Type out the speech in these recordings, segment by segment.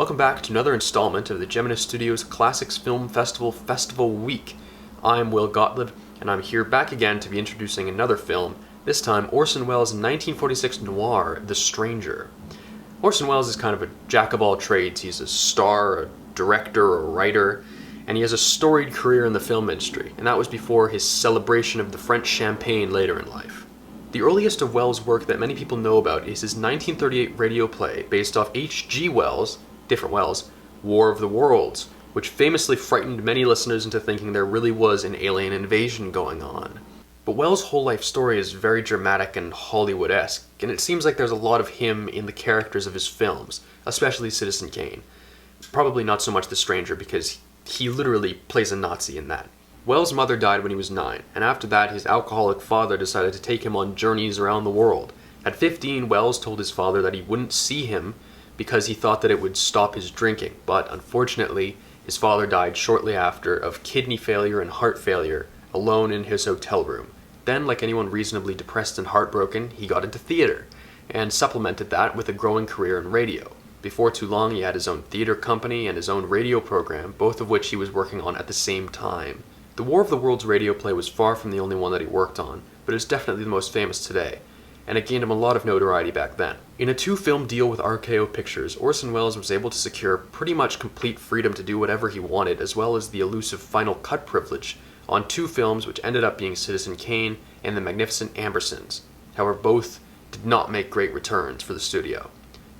Welcome back to another installment of the Geminus Studios Classics Film Festival Week. I'm Will Gottlieb, and I'm here back again to be introducing another film, this time Orson Welles' 1946 noir, The Stranger. Orson Welles is kind of a jack of all trades. He's a star, a director, a writer, and he has a storied career in the film industry, and that was before his celebration of the French champagne later in life. The earliest of Welles' work that many people know about is his 1938 radio play based off H.G. Wells' different Wells, War of the Worlds, which famously frightened many listeners into thinking there really was an alien invasion going on. But Wells' whole life story is very dramatic and Hollywood-esque, and it seems like there's a lot of him in the characters of his films, especially Citizen Kane. Probably not so much The Stranger, because he literally plays a Nazi in that. Wells' mother died when he was 9, and after that his alcoholic father decided to take him on journeys around the world. At 15, Wells told his father that he wouldn't see him because he thought that it would stop his drinking, but unfortunately, his father died shortly after of kidney failure and heart failure, alone in his hotel room. Then, like anyone reasonably depressed and heartbroken, he got into theater, and supplemented that with a growing career in radio. Before too long, he had his own theater company and his own radio program, both of which he was working on at the same time. The War of the Worlds radio play was far from the only one that he worked on, but it's definitely the most famous today, and it gained him a lot of notoriety back then. In a 2-film deal with RKO Pictures, Orson Welles was able to secure pretty much complete freedom to do whatever he wanted, as well as the elusive final cut privilege on 2 films which ended up being Citizen Kane and The Magnificent Ambersons. However, both did not make great returns for the studio.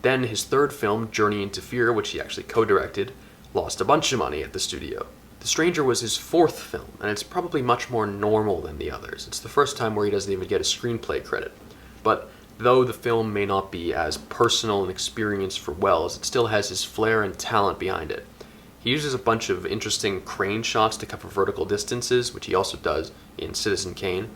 Then his 3rd film, Journey into Fear, which he actually co-directed, lost a bunch of money at the studio. The Stranger was his 4th film, and it's probably much more normal than the others. It's the first time where he doesn't even get a screenplay credit. But though the film may not be as personal an experience for Welles, it still has his flair and talent behind it. He uses a bunch of interesting crane shots to cover vertical distances, which he also does in Citizen Kane.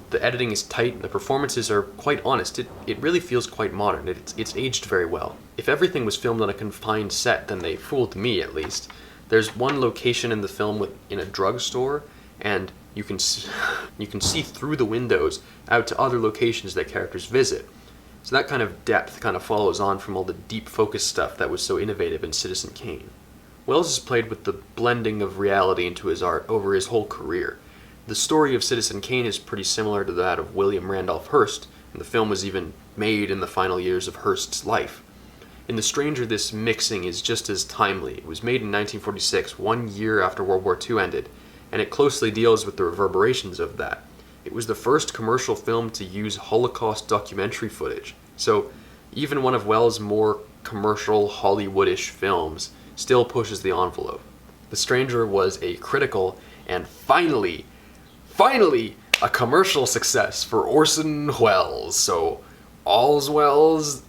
The editing is tight, and the performances are quite honest. It really feels quite modern. It's aged very well. If everything was filmed on a confined set, then they fooled me, at least. There's one location in the film in a drugstore, and you can see through the windows out to other locations that characters visit. So that kind of depth kind of follows on from all the deep focus stuff that was so innovative in Citizen Kane. Wells has played with the blending of reality into his art over his whole career. The story of Citizen Kane is pretty similar to that of William Randolph Hearst, and the film was even made in the final years of Hearst's life. In The Stranger, this mixing is just as timely. It was made in 1946, 1 year after World War II ended, and it closely deals with the reverberations of that. It was the first commercial film to use Holocaust documentary footage, so even one of Welles' more commercial Hollywoodish films still pushes the envelope. The Stranger was a critical and finally, a commercial success for Orson Welles, so all's Wells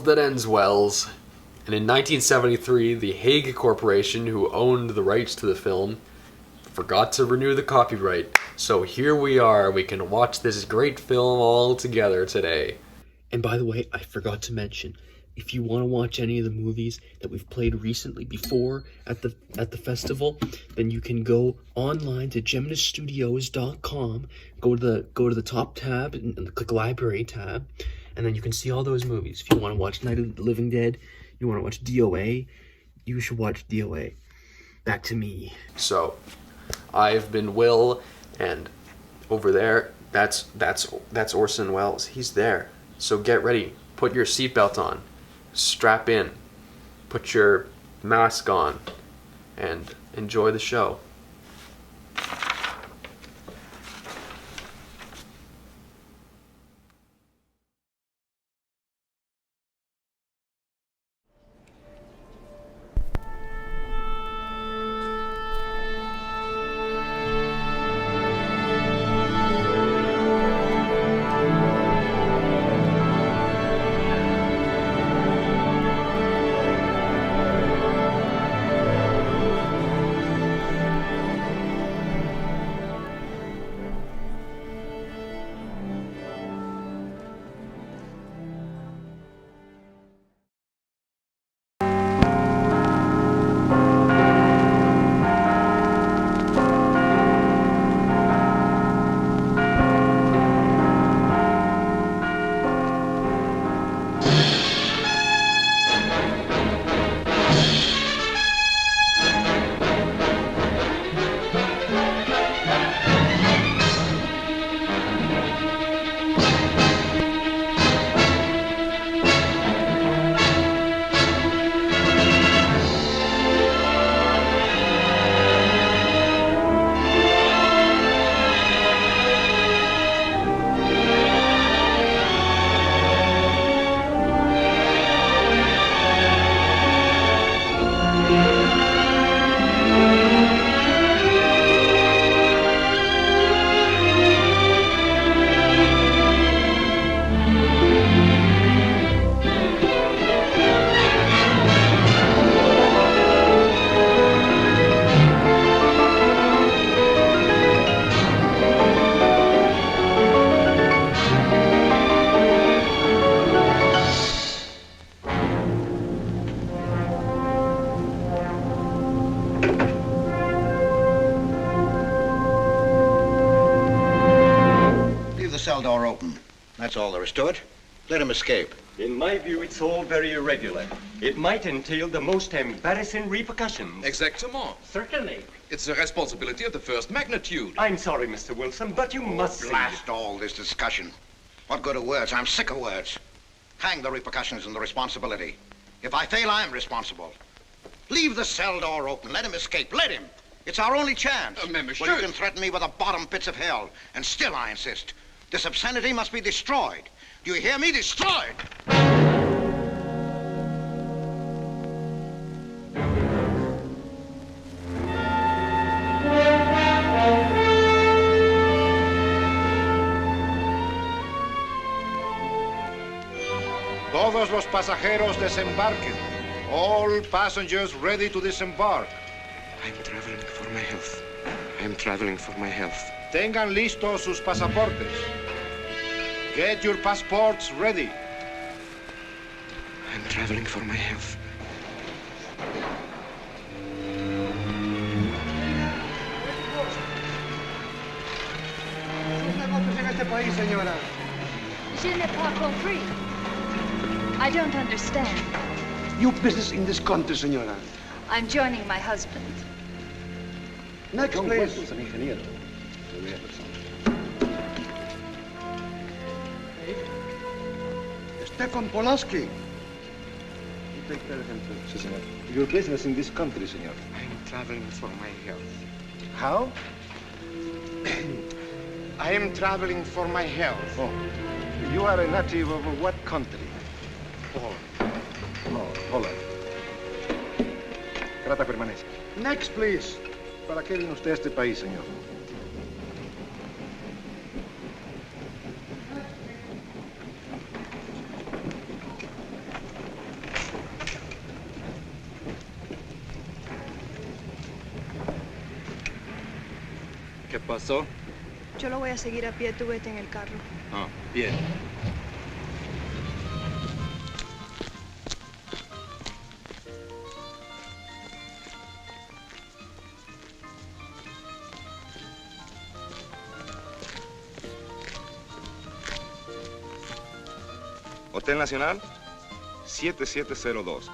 that ends Wells. And in 1973, the Hague Corporation, who owned the rights to the film, forgot to renew the copyright. So here we are, we can watch this great film all together today. And by the way, I forgot to mention, if you want to watch any of the movies that we've played recently before at the festival, then you can go online to geminusstudios.com, go to the top tab and click Library tab, and then you can see all those movies. If you want to watch Night of the Living Dead, you want to watch DOA, you should watch DOA. Back to me. So, I've been Will, and over there, that's Orson Welles. He's there. So get ready. Put your seatbelt on. Strap in. Put your mask on. And enjoy the show. door open. That's all there is to it. Let him escape. In my view, it's all very irregular. It might entail the most embarrassing repercussions. Exactement. Certainly. It's a responsibility of the first magnitude. I'm sorry, Mr. Wilson, but you must see. Blast all this discussion. What good are words? I'm sick of words. Hang the repercussions and the responsibility. If I fail, I'm responsible. Leave the cell door open. Let him escape. Let him. It's our only chance. Monsieur. Well, you can threaten me with the bottom pits of hell, and still I insist. This obscenity must be destroyed. Do you hear me? Destroyed! Todos los pasajeros desembarquen. All passengers ready to disembark. I'm traveling for my health. I'm traveling for my health. Tengan listos sus pasaportes. Get your passports ready. I'm traveling for my health. Je n'ai pas compris. I don't understand. Your business in this country, senora. I'm joining my husband. Next, please. Stefan Polaski. You take care of him, too. Si, senor. Your business in this country, senor. I'm traveling for my health. How? I am traveling for my health. Oh. You are a native of what country? Poland. No, Holland. Trata permanece. Next, please. ¿Para qué vino usted a este país, señor? ¿Qué pasó? Yo lo voy a seguir a pie, tú vete en el carro. Ah, bien. Hotel Nacional, 7702.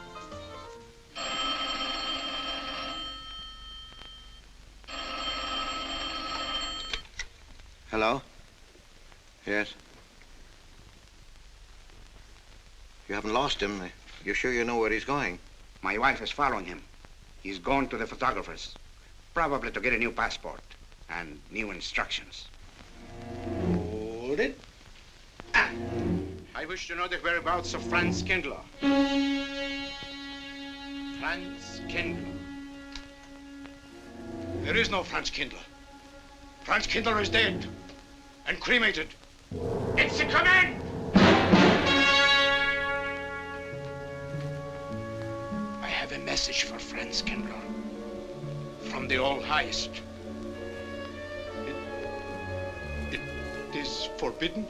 Hello? Yes? You haven't lost him. You're sure you know where he's going? My wife is following him. He's gone to the photographer's, probably to get a new passport and new instructions. Hold it. I wish to know the whereabouts of Franz Kindler. Franz Kindler. There is no Franz Kindler. Franz Kindler is dead and cremated. It's a command! I have a message for Franz Kindler from the All-Highest. It is forbidden?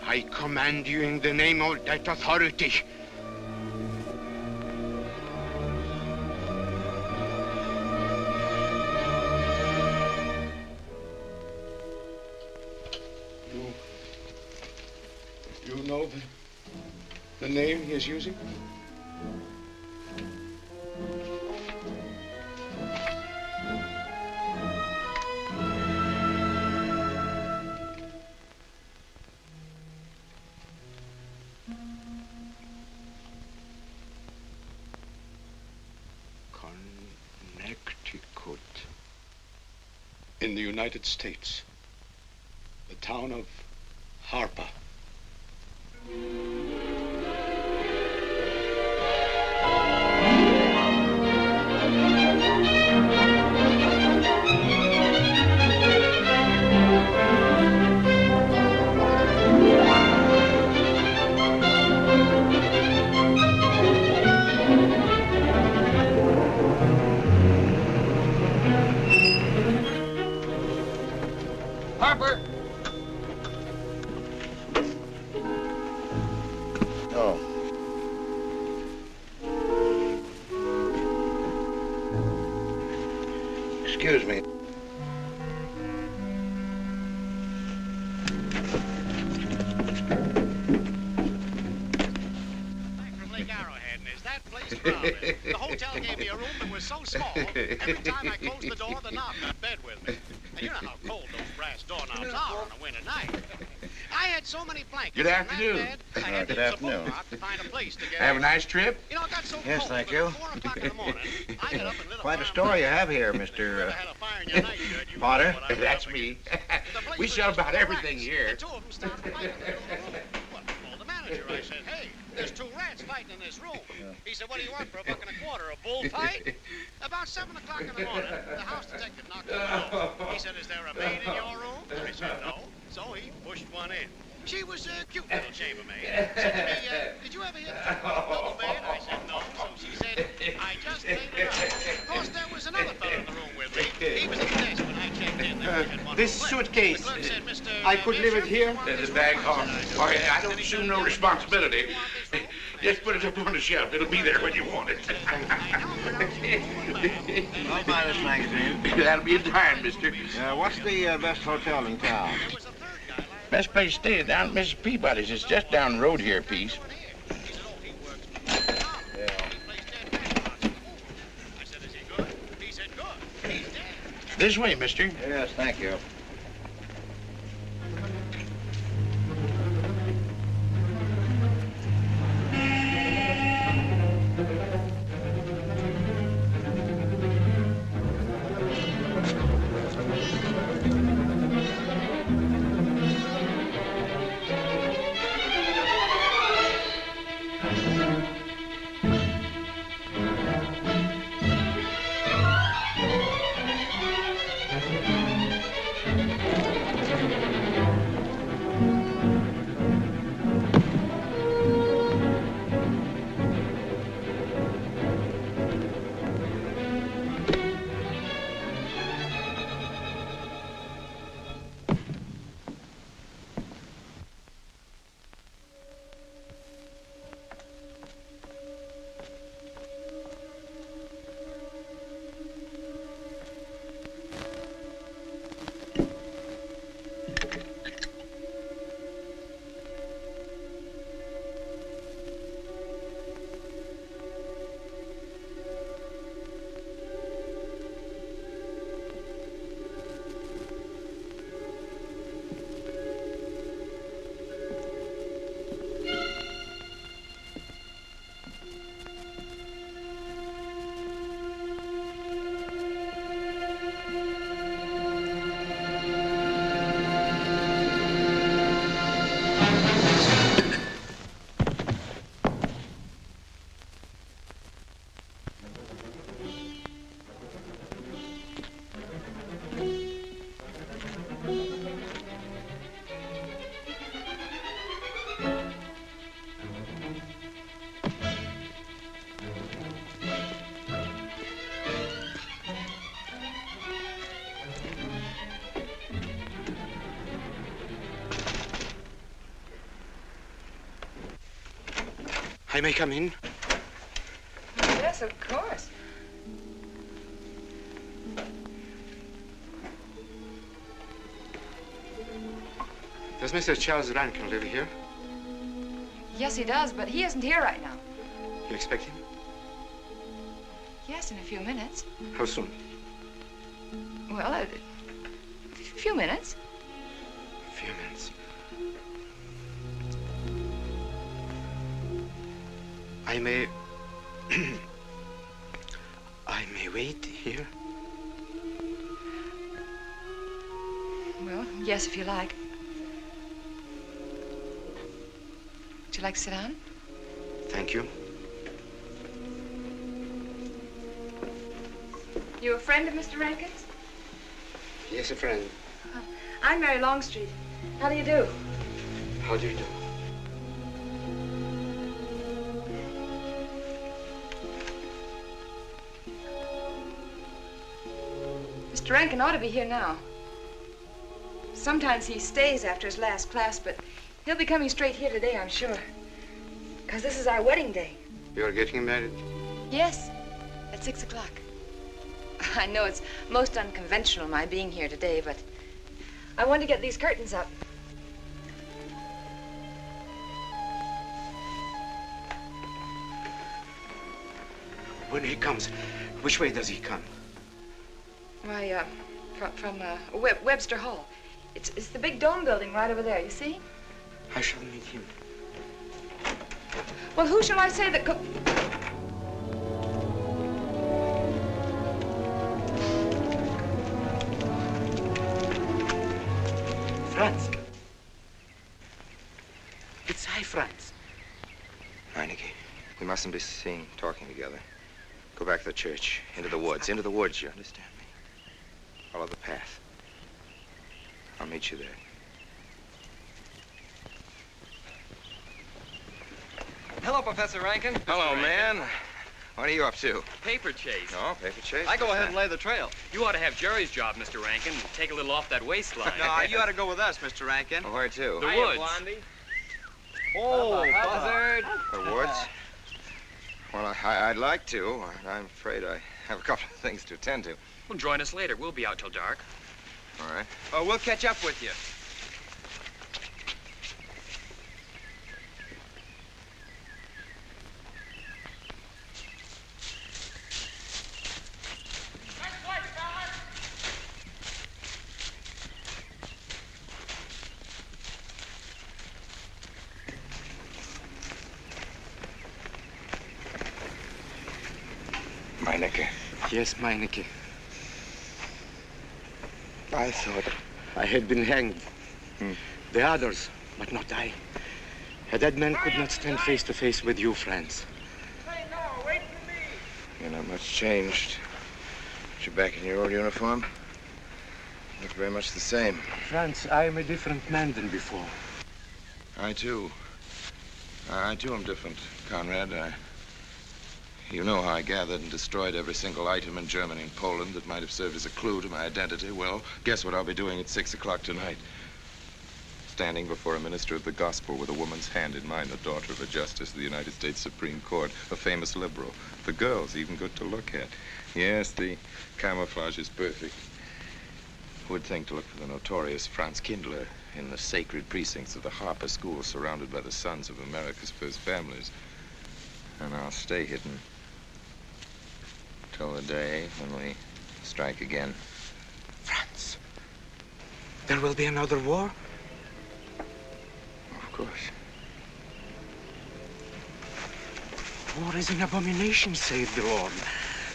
I command you in the name of that authority. You know the name he is using? Connecticut. In the United States, the town of Harper. Harper! Oh. Excuse me. is that place crowded. The hotel gave me a room that was so small, every time I closed the door, the knob got bed with me. And you know how cold those brass doorknobs are on a winter night. I had so many blankets. Good afternoon. In that bed, I had Good to use a afternoon. boat to find a place to get Have a in. nice trip? You know, it got so Yes, cold, thank but you. at 4 o'clock in the morning, I got up and lit a Quite a fire. story you have here, Mr. Potter. That's me. We sell about everything here. The two of them started fighting in the middle of the room. Well, I told the manager, I said, hey, there's 2 rats fighting in this room. He said, what do you want for $1.25? A bullfight? About 7 o'clock in the morning, the house detective knocked on the door. He said, is there a maid in your room? I said, no. So he pushed one in. She was a cute little chambermaid. Said to me, did you ever hear the double bed? I said, no. So she said, I just laid it out. Of course, there was another fellow in the room with me. He was at the desk when I checked in. There was one This flip. suitcase, The clerk said, Mr. I could leave it here? Bishop, There's a bag. Oh, I don't assume no responsibility. Just put it up on the shelf. It'll be there when you want it. I'll buy this magazine. That'll be a dime, mister. What's the best hotel in town? Best place to stay is down at Mrs. Peabody's. It's just down the road here a piece. This way, mister. Yes, thank you. I may come in? Yes, of course. Does Mr. Charles Rankin live here? Yes, he does, but he isn't here right now. You expect him? Yes, in a few minutes. How soon? Well, a few minutes. A few minutes. I may... I may wait here? Well, yes, if you like. Would you like to sit down? Thank you. You a friend of Mr. Rankin's? Yes, a friend. I'm Mary Longstreet. How do you do? How do you do? Mr. Rankin ought to be here now. Sometimes he stays after his last class, but he'll be coming straight here today, I'm sure. Because this is our wedding day. You're getting married? Yes, at 6 o'clock. I know it's most unconventional, my being here today, but I want to get these curtains up. When he comes, which way does he come? Why, from Webster Hall. It's the big dome building right over there, you see? I shall meet him. Well, who shall I say that go... Franz. It's I, Franz. Meineke, we mustn't be seen talking together. Go back to the church, into the woods, you understand me? Follow the path. I'll meet you there. Hello, Professor Rankin. Hello, man. What are you up to? Paper chase. Oh, paper chase? I go ahead and lay the trail. You ought to have Jerry's job, Mr. Rankin, and take a little off that waistline. No, you ought to go with us, Mr. Rankin. Where to? The woods. Blondie. Oh, buzzard. The woods? Well, I'd like to. I'm afraid I have a couple of things to attend to. Well, join us later. We'll be out till dark. All right. Oh, we'll catch up with you. Meineke. Yes, Meineke. I thought I had been hanged. The others, but not I. A dead man could not stand face to face with you, Franz. Hey, no, wait for me. You're not much changed. You're back in your old uniform. Look very much the same. Franz, I am a different man than before. I too am different, Conrad. You know how I gathered and destroyed every single item in Germany and Poland that might have served as a clue to my identity. Well, guess what I'll be doing at 6 o'clock tonight? Standing before a minister of the gospel with a woman's hand in mine, the daughter of a justice of the United States Supreme Court, a famous liberal. The girl's even good to look at. Yes, the camouflage is perfect. Who would think to look for the notorious Franz Kindler in the sacred precincts of the Harper School, surrounded by the sons of America's first families? And I'll stay hidden till the day when we strike again. Franz, there will be another war? Of course. War is an abomination, saith the Lord.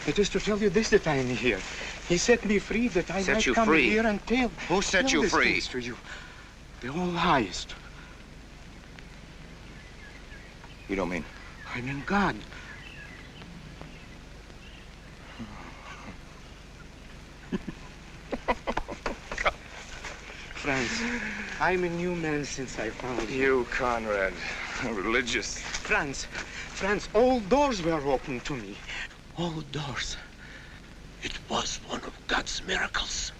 It is to tell you this that I am here. He set me free that I might come here and tell. Who set you free? Things to you. The All-Highest. You don't mean? I mean God. Franz, I'm a new man since I found you. You, Conrad, religious. Franz, all doors were open to me. All doors. It was one of God's miracles.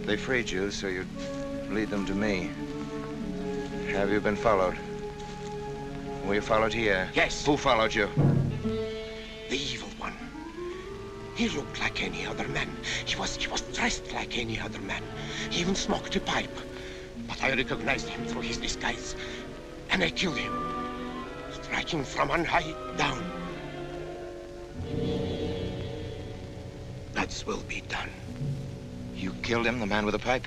They freed you so you'd lead them to me. Have you been followed? Were you followed here? Yes. Who followed you? The evil one. He looked like any other man. He was dressed like any other man. He even smoked a pipe. But I recognized him through his disguise. And I killed him. Striking from on high down. God's will be done. You killed him, the man with the pipe?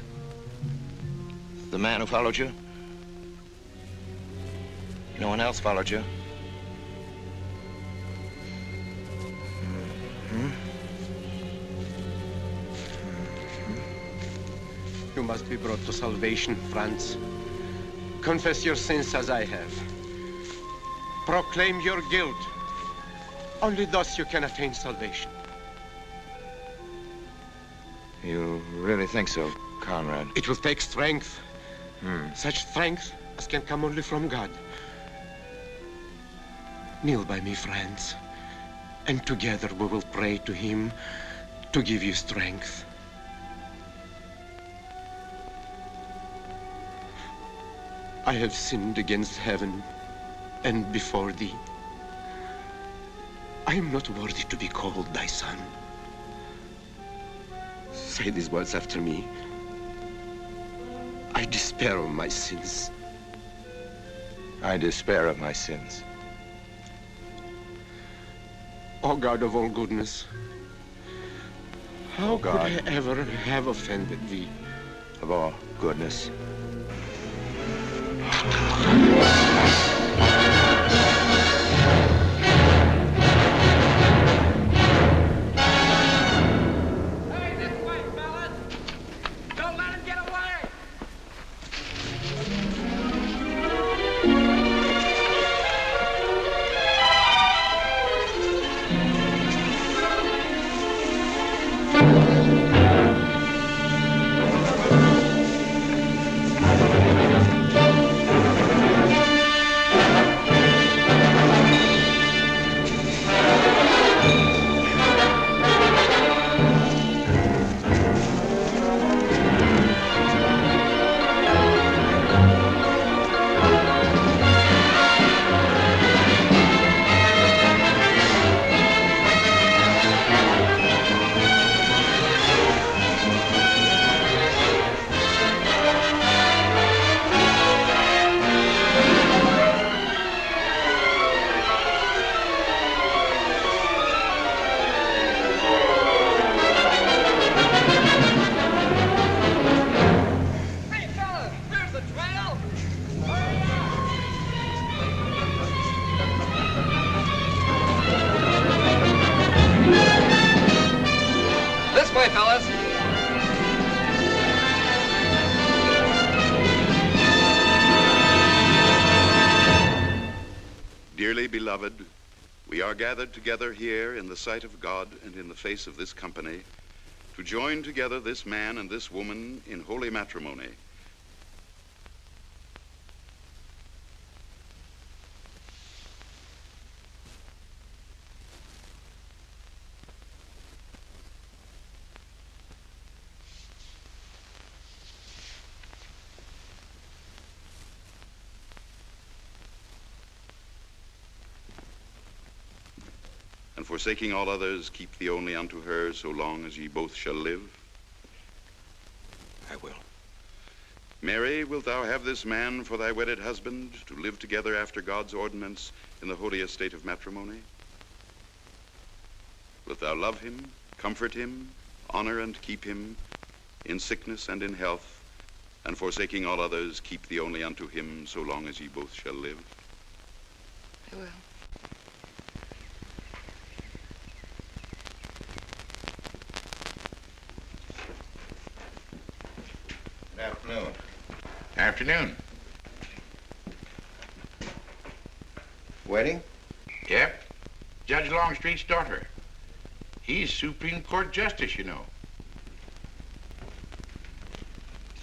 The man who followed you? No one else followed you? You must be brought to salvation, Franz. Confess your sins as I have. Proclaim your guilt. Only thus you can attain salvation. You really think so, Conrad? It will take strength. Such strength as can come only from God. Kneel by me, Franz, and together we will pray to him to give you strength. I have sinned against heaven and before thee. I am not worthy to be called thy son. say these words after me. I despair of my sins. I despair of my sins. O God of all goodness, how could I ever have offended thee? Of all goodness. Dearly beloved, we are gathered together here in the sight of God and in the face of this company to join together this man and this woman in holy matrimony. And forsaking all others, keep thee only unto her so long as ye both shall live. I will. Mary, wilt thou have this man for thy wedded husband, to live together after God's ordinance in the holy estate of matrimony? Wilt thou love him, comfort him, honor and keep him in sickness and in health, and forsaking all others, keep thee only unto him so long as ye both shall live? I will. Afternoon. Afternoon. Wedding? Yep. Judge Longstreet's daughter. He's Supreme Court Justice, you know.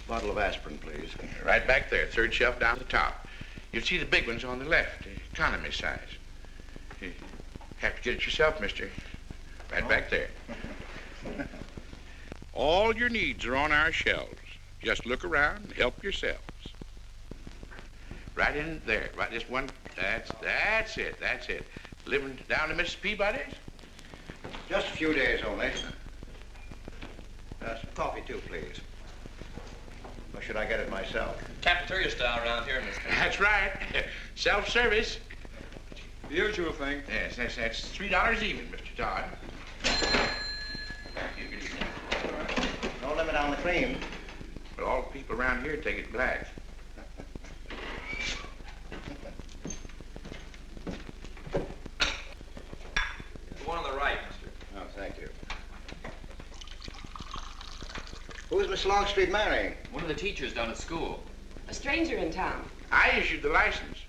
Bottle of aspirin, please. Right back there, third shelf down the top. You'll see the big ones on the left, economy size. You have to get it yourself, mister. Right back there. All your needs are on our shelves. Just look around and help yourselves. Right in there, right this one, that's it. Living down to Mrs. Peabody's? Just a few days only. Some coffee too, please. Or should I get it myself? Cafeteria style around here, mister. That's right. Self-service. The usual thing. Yes, that's $3 even, Mr. Todd. No limit on the cream. But all the people around here take it black. The one on the right, mister. Oh, thank you. Who's Miss Longstreet marrying? One of the teachers down at school. A stranger in town. I issued the license.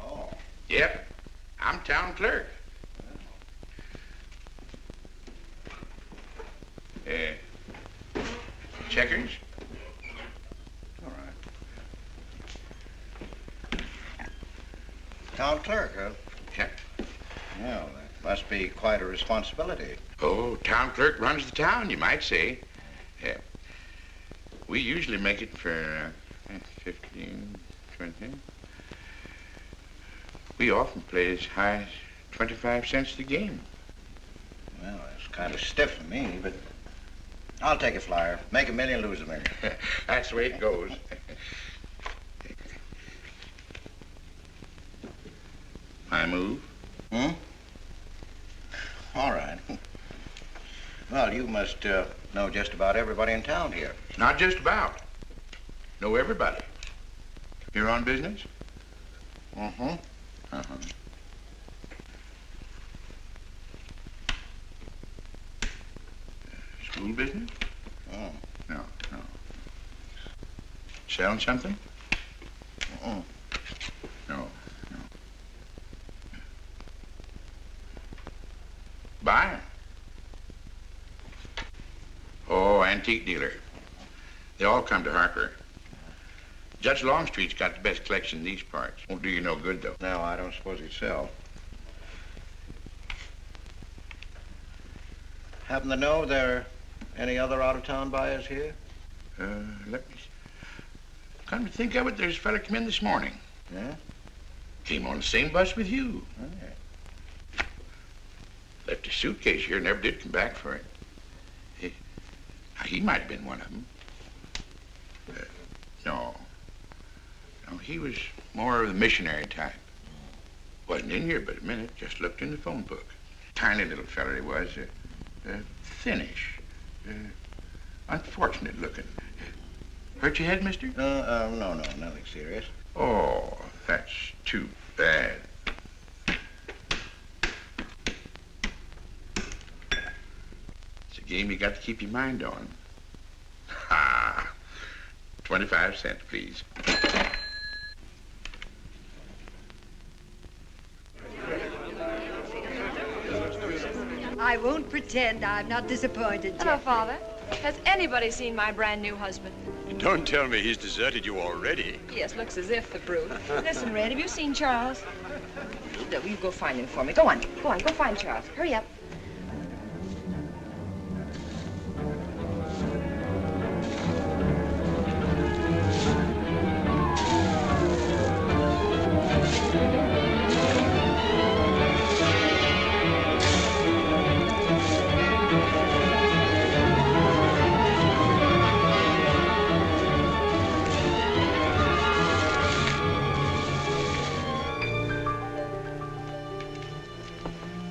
Oh. Yep. I'm town clerk. Checkers? All right. Town clerk, huh? Yep. Yeah, well, that must be quite a responsibility. Oh, town clerk runs the town, you might say. Yeah. We usually make it for 15, 20. We often play as high as 25 cents the game. Well, that's kind of stiff for me, but I'll take a flyer. Make a million, lose a million. That's the way it goes. My move? Hmm? All right. Well, you must know just about everybody in town here. Not just about. Know everybody. You're on business? Mm-hmm. Uh-huh. School business? Oh. No. Selling something? Mm-mm. No. Buying? Oh, antique dealer. They all come to Harper. Judge Longstreet's got the best collection in these parts. Won't do you no good, though. No, I don't suppose he'd sell. Happen to know there are any other out-of-town buyers here? Let me see. Come to think of it, there's a fella come in this morning. Yeah? Came on the same bus with you. Oh, yeah. Left his suitcase here, never did come back for it. He might have been one of them. No, he was more of the missionary type. Wasn't in here but a minute, just looked in the phone book. Tiny little fella he was, thinnish, unfortunate looking. Hurt your head, mister? No, nothing serious. Oh, that's too bad. It's a game you got to keep your mind on. Ha! 25 cents, please. I won't pretend I'm not disappointed, Hello, Jeff. Father. Has anybody seen my brand new husband? Don't tell me he's deserted you already. Yes, looks as if, the brute. Listen, Red, have you seen Charles? You go find him for me. Go on, go find Charles. Hurry up.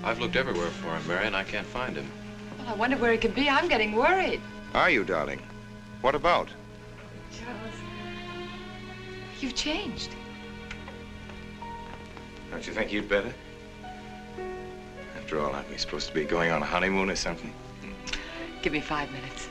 I've looked everywhere for him, Mary, and I can't find him. Well, I wonder where he could be. I'm getting worried. Are you, darling? What about? Charles, you've changed. Don't you think you'd better? After all, aren't we supposed to be going on a honeymoon or something? Give me 5 minutes.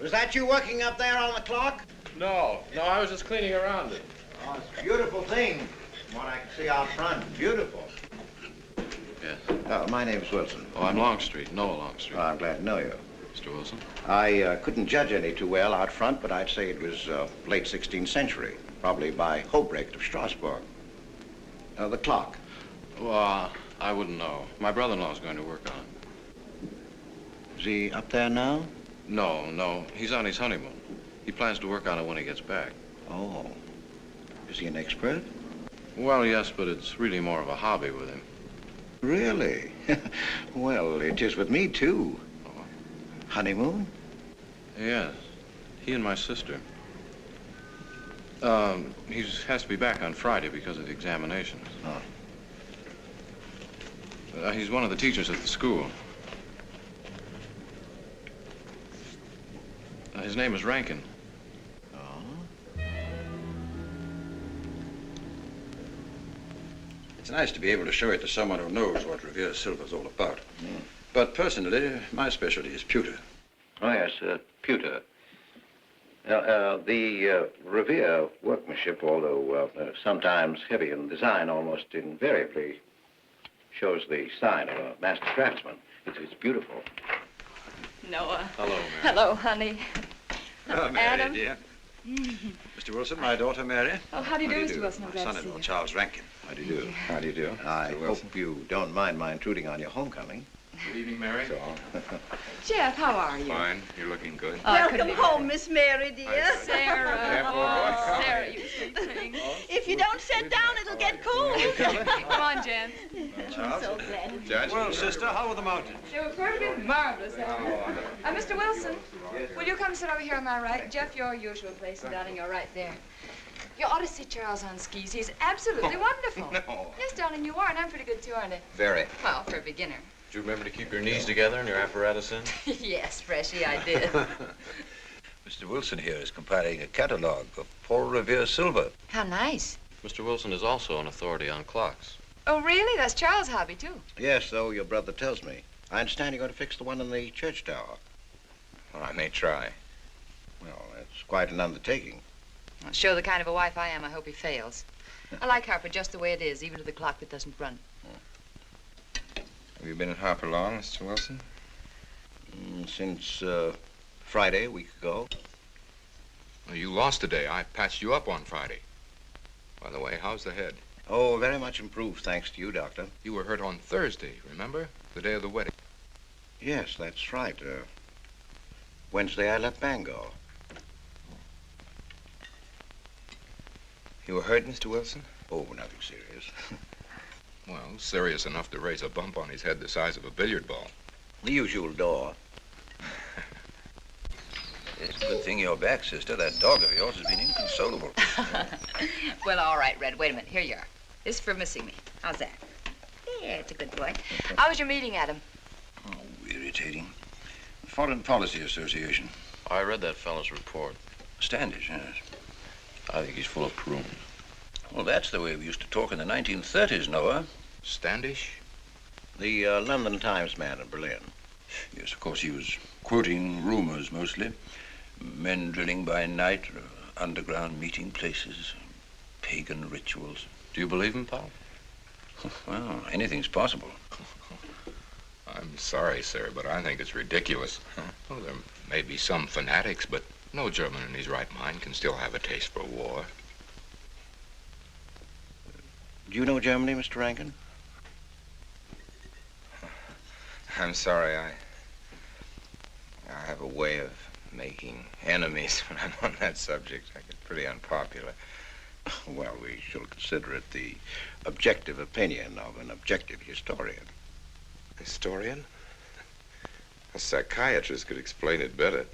Was that you working up there on the clock? No, I was just cleaning around it. Oh, it's a beautiful thing. From what I can see out front, beautiful. Yes. My name's Wilson. Oh, I'm Longstreet, Noah Longstreet. Oh, I'm glad to know you. Mr. Wilson? I couldn't judge any too well out front, but I'd say it was late 16th century, probably by Hobrecht of Strasbourg. The clock. Well, I wouldn't know. My brother-in-law's going to work on it. Is he up there now? No. He's on his honeymoon. He plans to work on it when he gets back. Oh. Is he an expert? Well, yes, but it's really more of a hobby with him. Really? Well, it is with me, too. Oh. Honeymoon? Yes. He and my sister. He has to be back on Friday because of the examinations. Oh. He's one of the teachers at the school. His name is Rankin. It's nice to be able to show it to someone who knows what Revere Silver's all about. But personally, my specialty is pewter. Oh, yes, pewter. The Revere workmanship, although sometimes heavy in design, almost invariably shows the sign of a master craftsman. It's beautiful. Noah. Hello, Mary. Hello, honey. Oh, Mary, Adam. dear. Mr. Wilson, my daughter, Mary. Oh, how do you do, Mr. Wilson? I'm My glad to see son-in-law, you. Charles Rankin. How do you do? How do you do? I Mr. Wilson. hope you don't mind my intruding on your homecoming. Good evening, Mary. Jeff, how are you? Fine. You're looking good. Oh, it couldn't Welcome be home, Miss Mary, dear. Sarah. Oh, Sarah, you sweet thing. If you don't sit down, it'll get cold. Come on, Jen. I'm so glad. Judge? Well, sister, how were the mountains? They were perfectly marvelous. Mr. Wilson, will you come sit over here on my right? Jeff, your usual place, and darling, you're right there. You ought to see Charles on skis. He's absolutely wonderful. No. Yes, darling, you are, and I'm pretty good too, aren't I? Very. Well, for a beginner. Do you remember to keep your knees together and your apparatus in? Yes, Freshy, I did. Mr. Wilson here is compiling a catalog of Paul Revere silver. How nice. Mr. Wilson is also an authority on clocks. Oh, really? That's Charles' hobby, too. Yes, so your brother tells me. I understand you're going to fix the one in the church tower. Well, I may try. Well, that's quite an undertaking. Well, show the kind of a wife I am, I hope he fails. I like Harper just the way it is, even to the clock that doesn't run. Have you been at Harper long, Mr. Wilson? Since Friday, a week ago. Well, you lost today. I patched you up on Friday. By the way, how's the head? Oh, very much improved, thanks to you, Doctor. You were hurt on Thursday, remember? The day of the wedding. Yes, that's right. Wednesday, I left Bangor. You were hurt, Mr. Wilson? Oh, nothing serious. Well, serious enough to raise a bump on his head the size of a billiard ball. The usual door. It's a good thing you're back, sister. That dog of yours has been inconsolable. Well, all right, Red. Wait a minute. Here you are. This is for missing me. How's that? Yeah, it's a good boy. How was your meeting, Adam? Oh, irritating. Foreign Policy Association. I read that fellow's report. Standish, yes. I think he's full of prunes. Well, that's the way we used to talk in the 1930s, Noah. Standish? The London Times man in Berlin. Yes, of course, he was quoting rumors mostly. Men drilling by night, underground meeting places, pagan rituals. Do you believe him, Pop? Well, anything's possible. I'm sorry, sir, but I think it's ridiculous. Well, there may be some fanatics, but no German in his right mind can still have a taste for war. Do you know Germany, Mr. Rankin? I'm sorry, I have a way of making enemies when I'm on that subject. I get pretty unpopular. Well, we shall consider it the objective opinion of an objective historian. Historian? A psychiatrist could explain it better.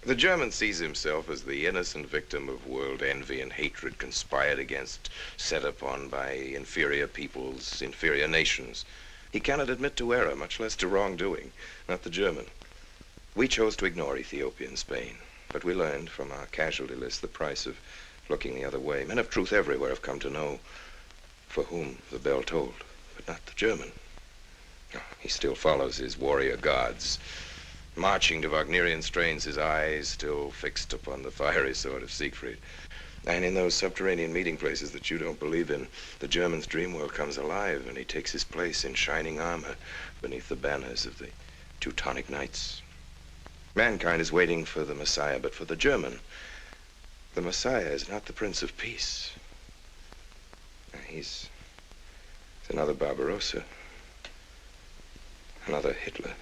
The German sees himself as the innocent victim of world envy and hatred conspired against, set upon by inferior peoples, inferior nations. He cannot admit to error, much less to wrongdoing. Not the German. We chose to ignore Ethiopia and Spain, but we learned from our casualty list the price of looking the other way. Men of truth everywhere have come to know for whom the bell tolled, but not the German. He still follows his warrior gods, marching to Wagnerian strains, his eyes still fixed upon the fiery sword of Siegfried. And in those subterranean meeting places that you don't believe in, the German's dream world comes alive, and he takes his place in shining armor beneath the banners of the Teutonic Knights. Mankind is waiting for the Messiah, but for the German, the Messiah is not the Prince of Peace. He's another Barbarossa, another Hitler.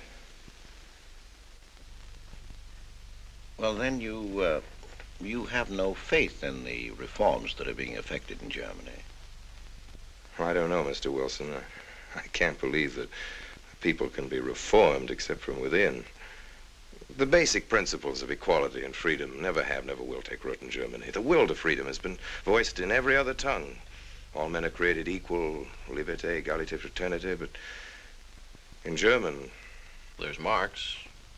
Well, then you have no faith in the reforms that are being effected in Germany. I don't know, Mr. Wilson. I can't believe that people can be reformed except from within. The basic principles of equality and freedom never have, never will take root in Germany. The will to freedom has been voiced in every other tongue. All men are created equal, liberté, égalité, fraternité, but in German... There's Marx.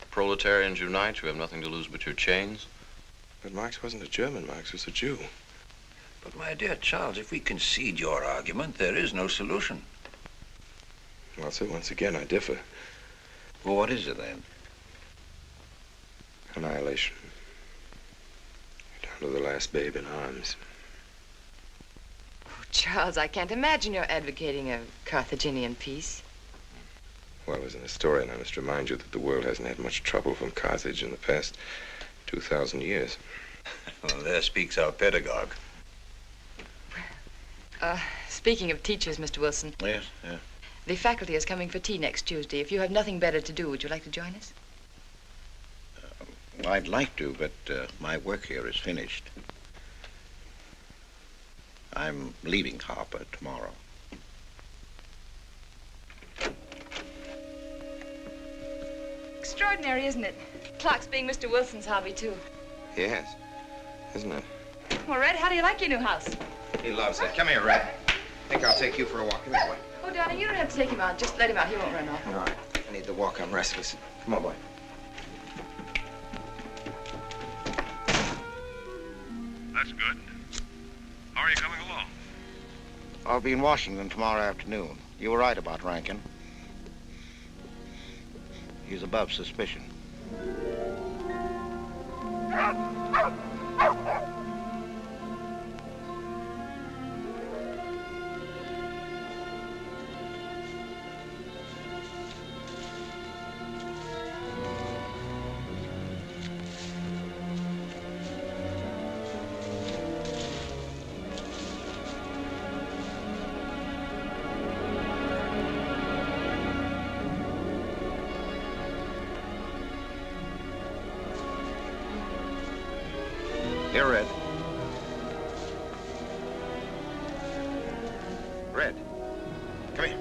Proletarians unite, you have nothing to lose but your chains. But Marx wasn't a German, Marx was a Jew. But my dear Charles, if we concede your argument, there is no solution. Well, sir, once again, I differ. Well, what is it then? Annihilation. Down to the last babe in arms. Oh, Charles, I can't imagine you're advocating a Carthaginian peace. Well, as an historian, I must remind you that the world hasn't had much trouble from Carthage in the past 2,000 years. Well, there speaks our pedagogue. Speaking of teachers, Mr. Wilson. Yes, yeah. The faculty is coming for tea next Tuesday. If you have nothing better to do, would you like to join us? I'd like to, but my work here is finished. I'm leaving Harper tomorrow. Extraordinary, isn't it? Clocks being Mr. Wilson's hobby, too. Yes, isn't it? Well, Red, how do you like your new house? He loves it. Come here, Red. I think I'll take you for a walk. Come here, boy. Oh, darling, you don't have to take him out. Just let him out. He won't run off. All right. I need to walk. I'm restless. Come on, boy. That's good. How are you coming along? I'll be in Washington tomorrow afternoon. You were right about Rankin. He's above suspicion. Here, Red. Red, come here.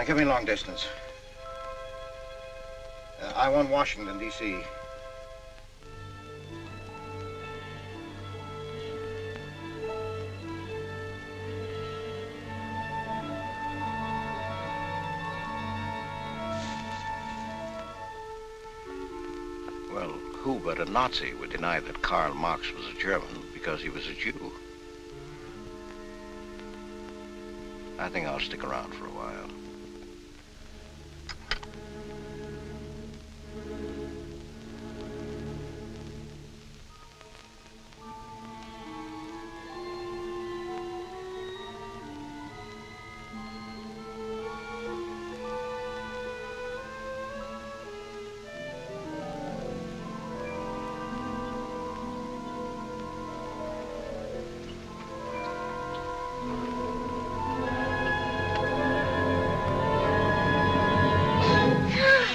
Give me long distance. I want Washington, D.C. Well, who but a Nazi would deny that Karl Marx was a German because he was a Jew? I think I'll stick around for a while.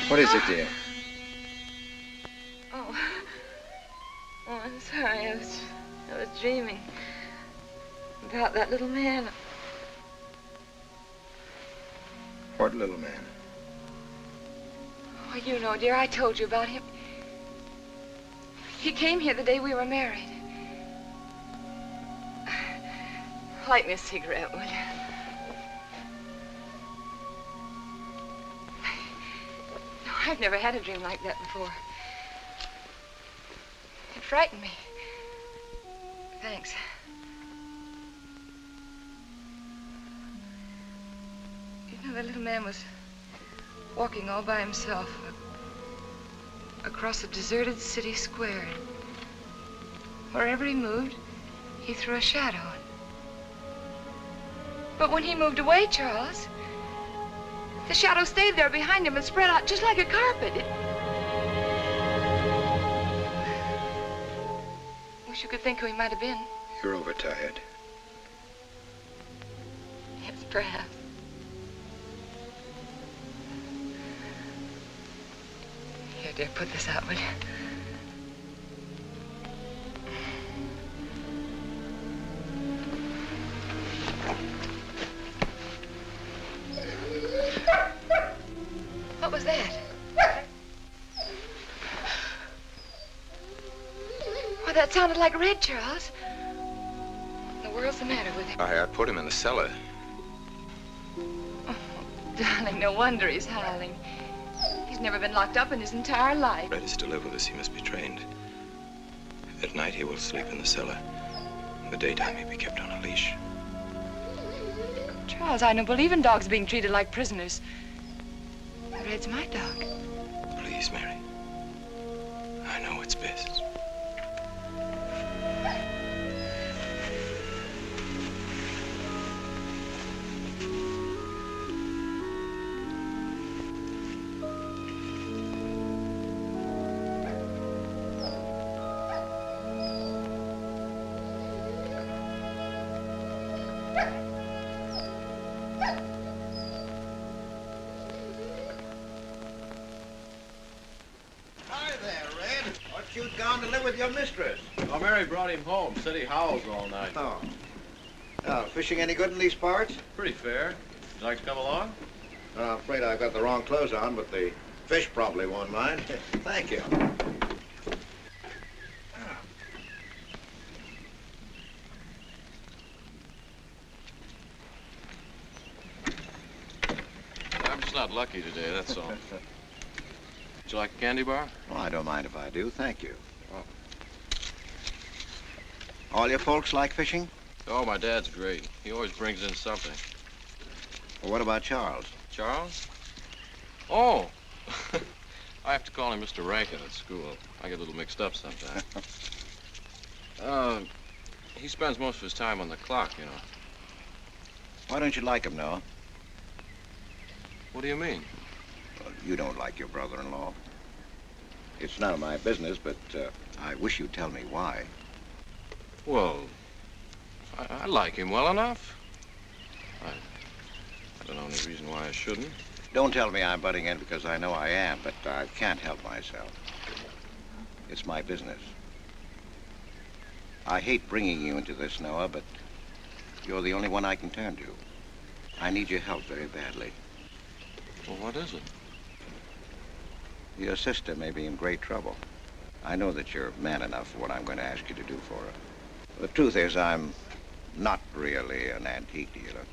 What is it, dear? Oh, I'm sorry. I was dreaming about that little man. What little man? Oh, you know, dear, I told you about him. He came here the day we were married. Light me a cigarette, will you? I've never had a dream like that before. It frightened me. Thanks. You know, the little man was walking all by himself across a deserted city square. Wherever he moved, He threw a shadow. But when he moved away, Charles, the shadow stayed there behind him and spread out just like a carpet. Wish you could think who he might have been. You're overtired. Yes, perhaps. Here, dear, put this out, will you? What was that? Why, that sounded like Red, Charles. What in the world's the matter with him? I put him in the cellar. Oh, darling, no wonder he's howling. He's never been locked up in his entire life. Red is to live with us. He must be trained. At night, he will sleep in the cellar. In the daytime, he'll be kept on a leash. Charles, I don't believe in dogs being treated like prisoners. Red's my dog. Please, Mary. I know what's best. You'd gone to live with your mistress. Oh, Mary brought him home. Said he howls all night. Oh. Fishing any good in these parts? Pretty fair. Would you like to come along? I'm afraid I've got the wrong clothes on, but the fish probably won't mind. Thank you. I'm just not lucky today, that's all. Would you like a candy bar? Oh, I don't mind if I do. Thank you. Oh. All your folks like fishing? Oh, my dad's great. He always brings in something. Well, what about Charles? Charles? Oh! I have to call him Mr. Rankin at school. I get a little mixed up sometimes. He spends most of his time on the clock, you know. Why don't you like him, Noah? What do you mean? Well, you don't like your brother-in-law. It's none of my business, but I wish you'd tell me why. Well, I like him well enough. I don't know any reason why I shouldn't. Don't tell me I'm butting in because I know I am, but I can't help myself. It's my business. I hate bringing you into this, Noah, but you're the only one I can turn to. I need your help very badly. Well, what is it? Your sister may be in great trouble. I know that you're man enough for what I'm going to ask you to do for her. The truth is, I'm not really an antique dealer.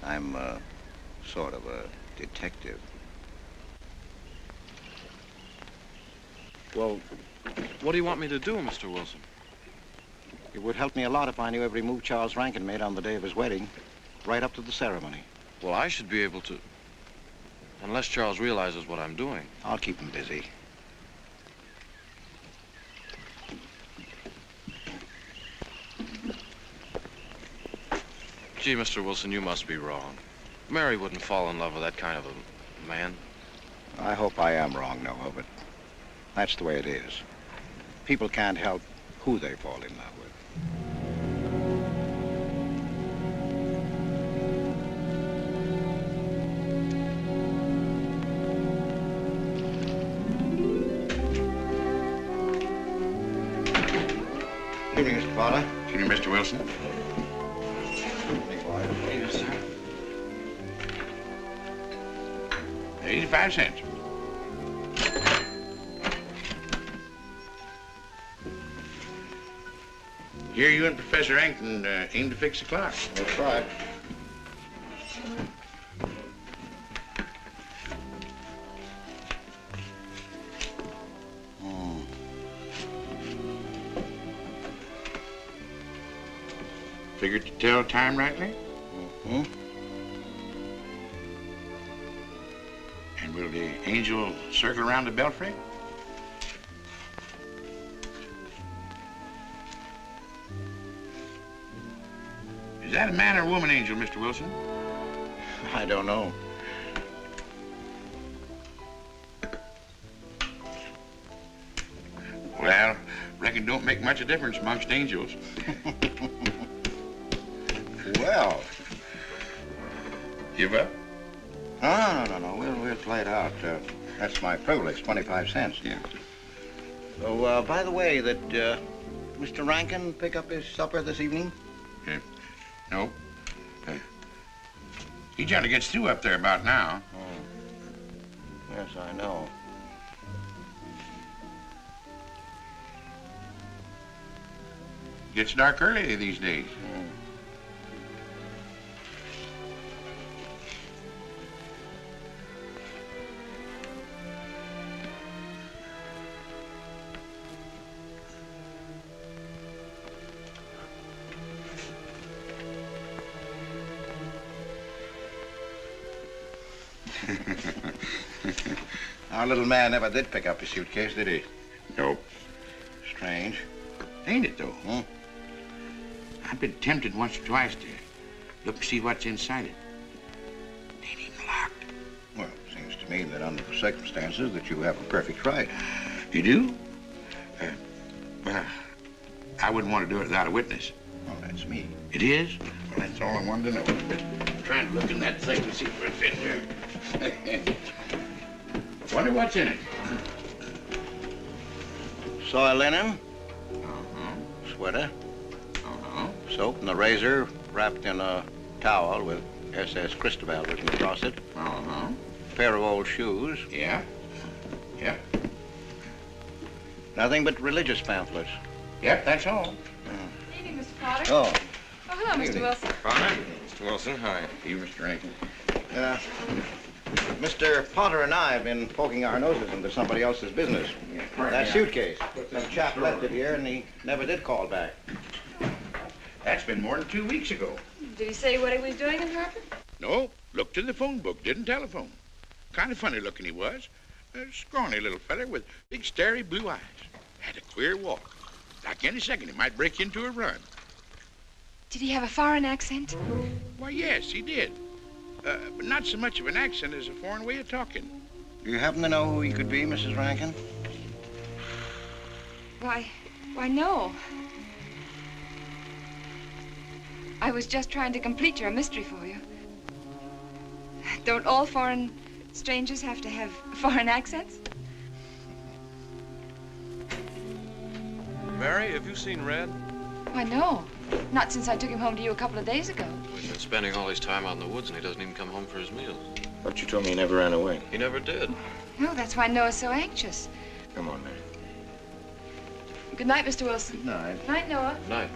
I'm sort of a detective. Well, what do you want me to do, Mr. Wilson? It would help me a lot if I knew every move Charles Rankin made on the day of his wedding, right up to the ceremony. Well, I should be able to, unless Charles realizes what I'm doing. I'll keep him busy. Gee, Mr. Wilson, you must be wrong. Mary wouldn't fall in love with that kind of a man. I hope I am wrong, Noah, but that's the way it is. People can't help who they fall in love with. Good evening, Mr. Fowler. Good evening, Mr. Wilson. Yes, sir. 85 cents. Here you and Professor Rankin aim to fix the clock. That's right. Figured to tell time rightly? Mm-hmm. And will the angel circle around the belfry? Is that a man or a woman angel, Mr. Wilson? I don't know. Well, reckon don't make much of a difference amongst angels. Well. Give up? No. We'll play it out. That's my privilege, 25 cents. Yeah. So, by the way, did Mr. Rankin pick up his supper this evening? No. He generally gets through up there about now. Oh. Yes, I know. Gets dark early these days. Our little man never did pick up his suitcase, did he? Nope. Strange. Ain't it, though? I've been tempted once or twice to look and see what's inside it. Ain't even locked. Well, it seems to me that under the circumstances that you have a perfect right. You do? Well, I wouldn't want to do it without a witness. Oh, that's me. It is? Well, that's all I wanted to know. I'm trying to look in that thing to see what's in there. Wonder what's in it. Soil linen. Sweater. Soap and a razor wrapped in a towel with SS Cristobal written across it. Pair of old shoes. Yeah. Nothing but religious pamphlets. Yep, that's all. Good evening, Mr. Potter. Oh. Oh, hello, Mr. Wilson. Potter? Mr. Wilson, hi. You, Mr. Rankin. Mr. Potter and I have been poking our noses into somebody else's business. That suitcase. Some chap left it here and he never did call back. That's been more than 2 weeks ago. Did he say what he was doing in Harper? No, looked in the phone book, didn't telephone. Kind of funny looking he was. A scrawny little feller with big starry blue eyes. Had a queer walk. Like any second he might break into a run. Did he have a foreign accent? Why, yes, he did. But not so much of an accent as a foreign way of talking. Do you happen to know who he could be, Mrs. Rankin? Why, no. I was just trying to complete your mystery for you. Don't all foreign strangers have to have foreign accents? Mary, have you seen Red? Why, no. Not since I took him home to you a couple of days ago. We've been spending all his time out in the woods, and he doesn't even come home for his meals. But you told me he never ran away. He never did. No, that's why Noah's so anxious. Come on, Mary. Good night, Mr. Wilson. Good night. Night, Noah. Good night.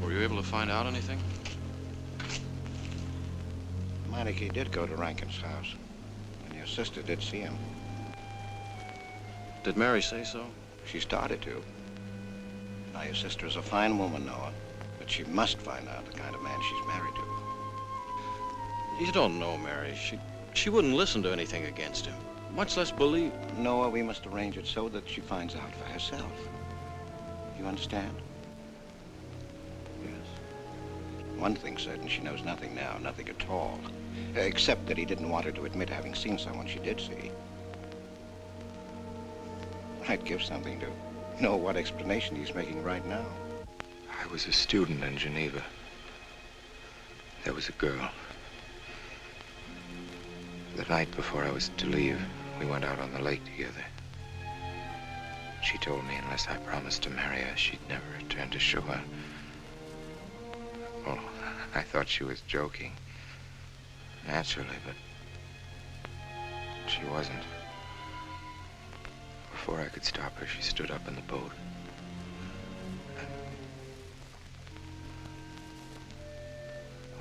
Were you able to find out anything? Meineke did go to Rankin's house, and your sister did see him. Did Mary say so? She started to. Now, your sister is a fine woman, Noah, but she must find out the kind of man she's married to. You don't know, Mary. She wouldn't listen to anything against him, much less believe. Noah, we must arrange it so that she finds out for herself. You understand? Yes. One thing's certain, she knows nothing now, nothing at all. Except that he didn't want her to admit having seen someone she did see. I'd give something to know what explanation he's making right now. I was a student in Geneva. There was a girl. The night before I was to leave, we went out on the lake together. She told me unless I promised to marry her, she'd never return to shore. Well, I thought she was joking. Naturally, but she wasn't. Before I could stop her, she stood up in the boat.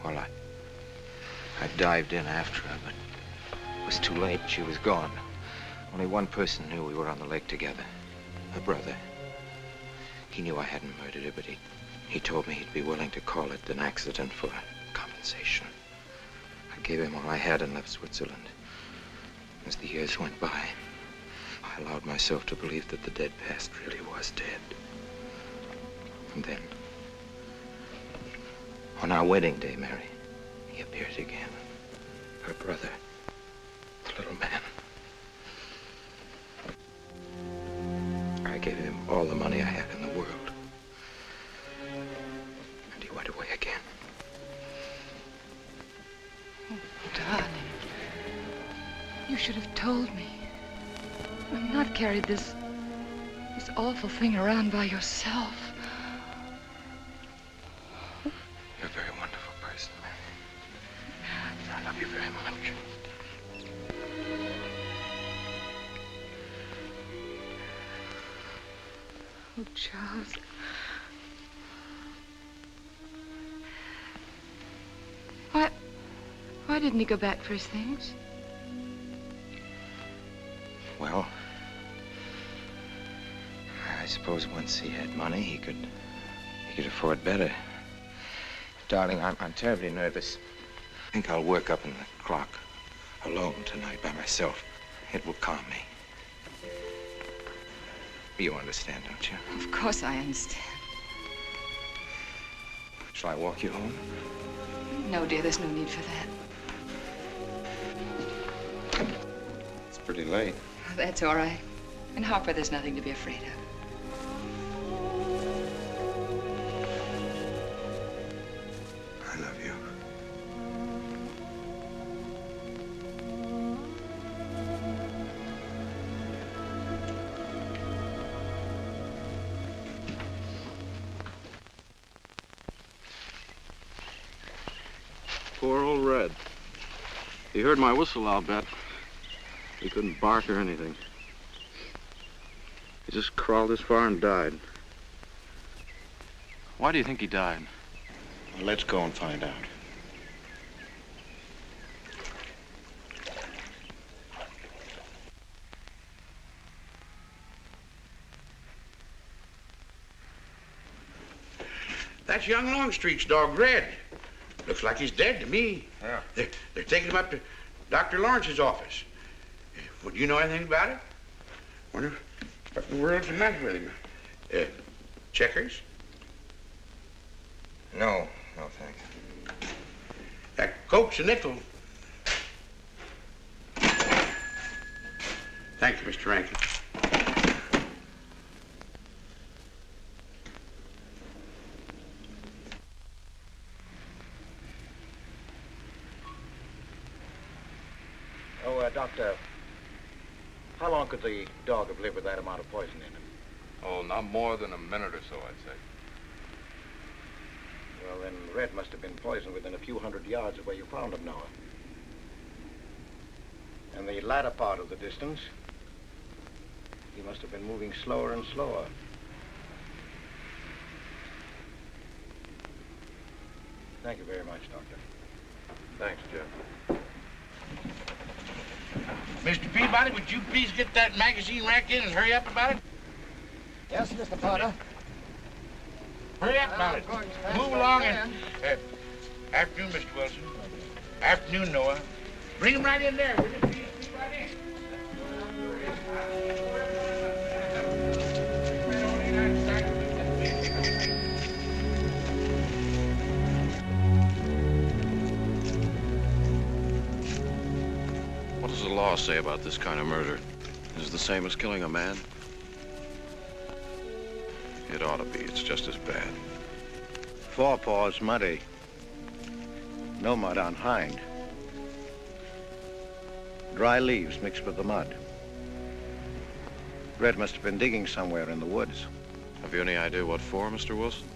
Well, I dived in after her, but it was too late. She was gone. Only one person knew we were on the lake together. Her brother. He knew I hadn't murdered her, but he told me he'd be willing to call it an accident for a sensation. I gave him all I had and left Switzerland. As the years went by, I allowed myself to believe that the dead past really was dead. And then, on our wedding day, Mary, he appeared again. Her brother, the little man. I gave him all the money I had in the world. And he went away again. Oh, darling. You should have told me. I've not carried this awful thing around by yourself. You're a very wonderful person, Mary. I love you very much. Oh, Charles. Why didn't he go back for his things? Well, I suppose once he had money, he could afford better. Darling, I'm terribly nervous. I think I'll work up in the clock alone tonight by myself. It will calm me. You understand, don't you? Of course I understand. Shall I walk you home? No, dear, there's no need for that. It's pretty late. That's all right. In Harper, there's nothing to be afraid of. I love you. Poor old Red. He heard my whistle, I'll bet. He couldn't bark or anything. He just crawled this far and died. Why do you think he died? Well, let's go and find out. That's young Longstreet's dog, Red. Looks like he's dead to me. Yeah. They're taking him up to Dr. Lawrence's office. Would you know anything about it? Wonder what in the world's the matter with him? Checkers? No, thanks. Coke's a nickel. Thank you, Mr. Rankin. Doctor, how long could the dog have lived with that amount of poison in him? Oh, not more than a minute or so, I'd say. Well, then Red must have been poisoned within a few hundred yards of where you found him, Noah. And the latter part of the distance, he must have been moving slower and slower. Thank you very much, Doctor. Thanks, Jeff. Mr. Peabody, would you please get that magazine rack in and hurry up about it? Yes, Mr. Potter. Hurry up about it. Move along and... afternoon, Mr. Wilson. Afternoon, Noah. Bring him right in there, will you? Please, right in. What does the law say about this kind of murder? Is it the same as killing a man? It ought to be. It's just as bad. Forepaws muddy. No mud on hind. Dry leaves mixed with the mud. Red must have been digging somewhere in the woods. Have you any idea what for, Mr. Wilson?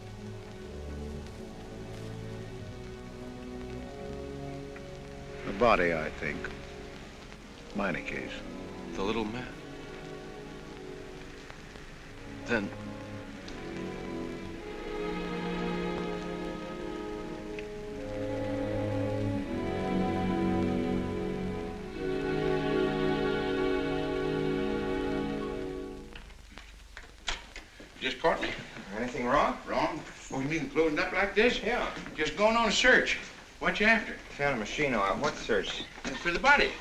A body, I think. Minor case. The little man. Then... Just caught me. Anything wrong? Wrong? Oh, you mean loading up like this? Yeah. Just going on a search. What you after? Found a machine oil. What search? For the body.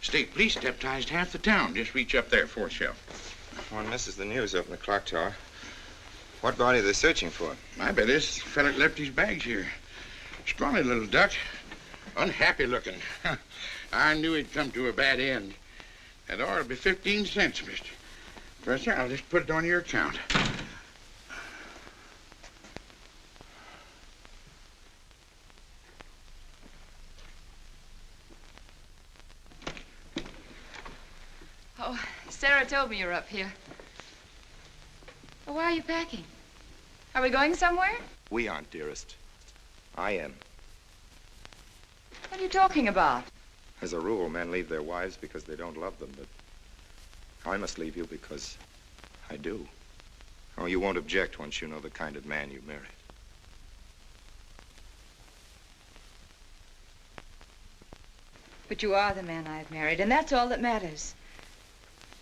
State police deputized half the town. Just reach up there, fourth shelf. One misses the news up in the clock tower. What body are they searching for? I bet this fella left his bags here. Scrawny little duck. Unhappy looking. I knew he'd come to a bad end. That ought to be 15 cents, mister. Professor, I'll just put it on your account. Oh, Sarah told me you're up here. Well, why are you packing? Are we going somewhere? We aren't, dearest. I am. What are you talking about? As a rule, men leave their wives because they don't love them, but I must leave you because I do. Oh, you won't object once you know the kind of man you married. But you are the man I've married, and that's all that matters.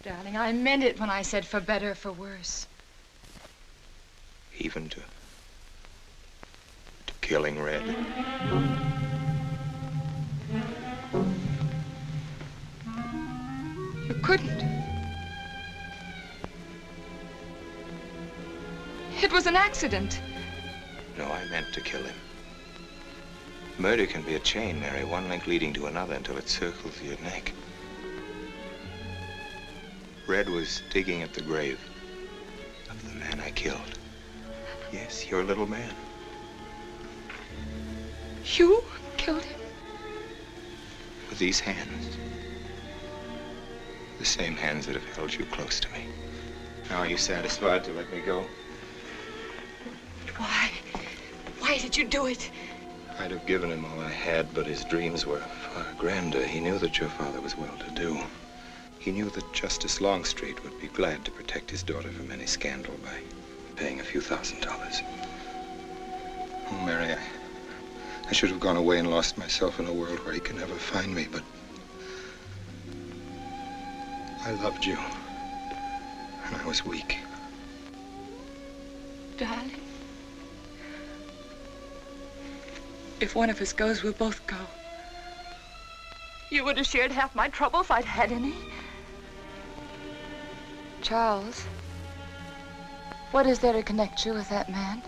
Darling, I meant it when I said for better or for worse. Even to killing Red. You couldn't. It was an accident. No, I meant to kill him. Murder can be a chain, Mary, one link leading to another until it circles your neck. Red was digging at the grave of the man I killed. Yes, your little man. You killed him? With these hands. The same hands that have held you close to me. Now, are you satisfied to let me go? Why? Why did you do it? I'd have given him all I had, but his dreams were far grander. He knew that your father was well-to-do. He knew that Justice Longstreet would be glad to protect his daughter from any scandal by paying a few $1,000s. Oh, Mary, I should have gone away and lost myself in a world where he could never find me, but I loved you, and I was weak. Darling, if one of us goes, we'll both go. You would have shared half my trouble if I'd had any. Charles, what is there to connect you with that man?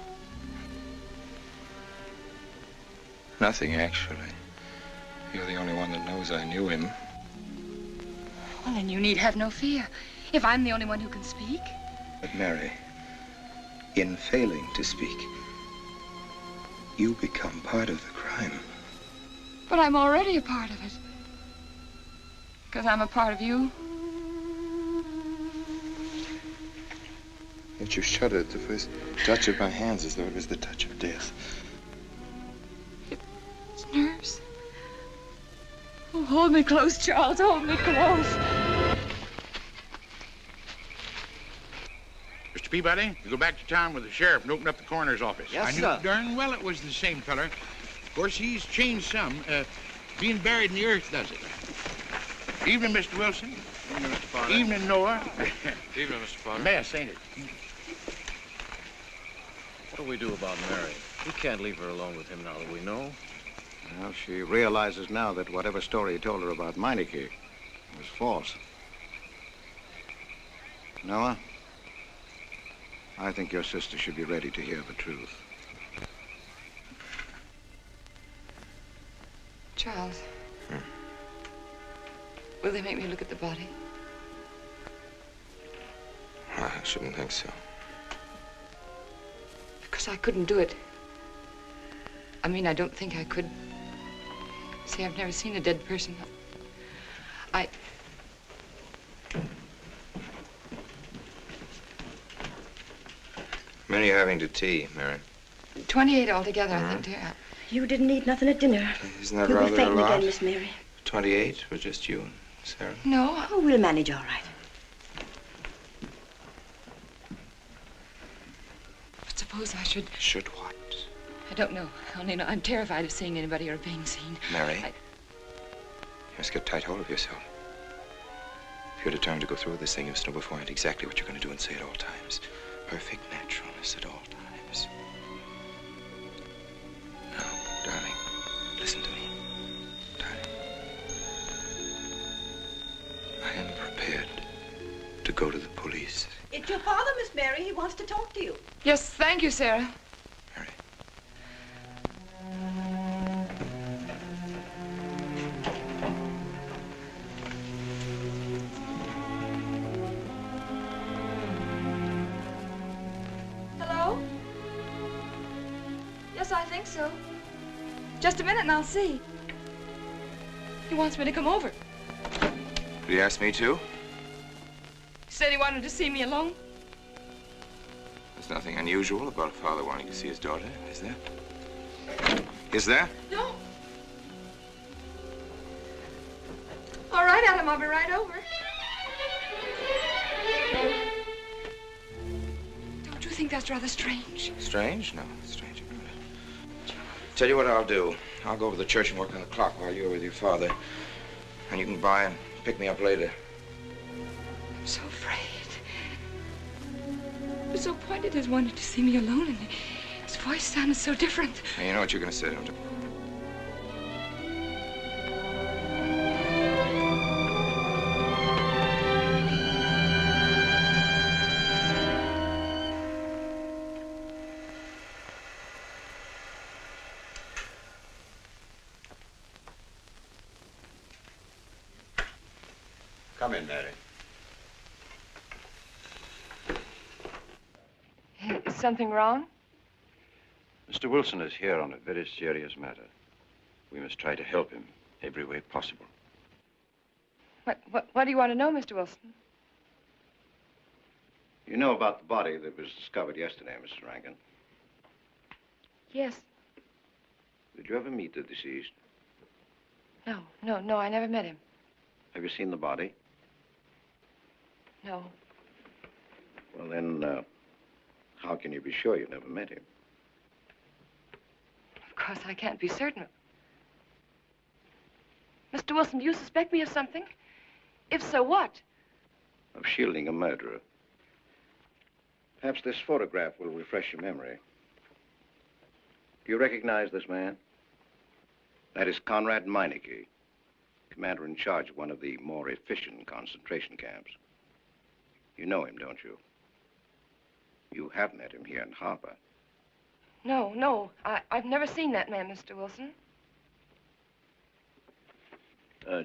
Nothing, actually. You're the only one that knows I knew him. Well, then you need have no fear. If I'm the only one who can speak. But Mary, in failing to speak, you become part of the crime. But I'm already a part of it. Because I'm a part of you. Yet you shuddered at the first touch of my hands as though it was the touch of death. It's nerves. Oh, hold me close, Charles. Hold me close. Mr. Peabody, you go back to town with the sheriff and open up the coroner's office. Yes, I knew sir. darn well it was the same feller. Of course, he's changed some. Being buried in the earth does it. Evening, Mr. Wilson. Evening, Mr. Potter. Evening, Noah. Evening, Mr. Potter. Mess, ain't it? What do we do about Mary? We can't leave her alone with him now that we know. Well, she realizes now that whatever story he told her about Meineke was false. Noah, I think your sister should be ready to hear the truth. Charles. Will they make me look at the body? I shouldn't think so. Because I couldn't do it. I mean, I don't think I could. See, I've never seen a dead person. Many are having to tea, Mary. 28 altogether, I think, dear. You didn't eat nothing at dinner. Isn't that You'll rather be fainting a lot? again, Miss Mary. 28 for just you and Sarah? No. Oh, we'll manage all right. But suppose I should... Should what? I don't know. I only know I'm terrified of seeing anybody or being seen. Mary, you must get tight hold of yourself. If you're determined to go through with this thing, you must know beforehand exactly what you're going to do and say at all times. Perfect naturalness at all times. Now, darling, Listen to me, darling. I am prepared to go to the police. It's your father, Miss Mary. He wants to talk to you. Yes, thank you, Sarah. Hello? Yes, I think so. Just a minute and I'll see. He wants me to come over. Did he ask me to? He said he wanted to see me alone. There's nothing unusual about a father wanting to see his daughter, is there? Is there? No. All right, Adam, I'll be right over. Don't you think that's rather strange? Strange? No, strange about it. Tell you what I'll do. I'll go over to the church and work on the clock while you're with your father. And you can by and pick me up later. I'm so afraid. He was so pointed as wanted to see me alone, and his voice sounded so different. Now, you know what you're going to say, don't you? Come in, Mary. Is something wrong? Mr. Wilson is here on a very serious matter. We must try to help him every way possible. What do you want to know, Mr. Wilson? You know about the body that was discovered yesterday, Mrs. Rankin. Yes. Did you ever meet the deceased? No, I never met him. Have you seen the body? No. Well, then, how can you be sure you never met him? Of course, I can't be certain. Mr. Wilson, do you suspect me of something? If so, what? Of shielding a murderer. Perhaps this photograph will refresh your memory. Do you recognize this man? That is Conrad Meineke, commander in charge of one of the more efficient concentration camps. You know him, don't you? You have met him here in Harper. No, I've never seen that man, Mr. Wilson.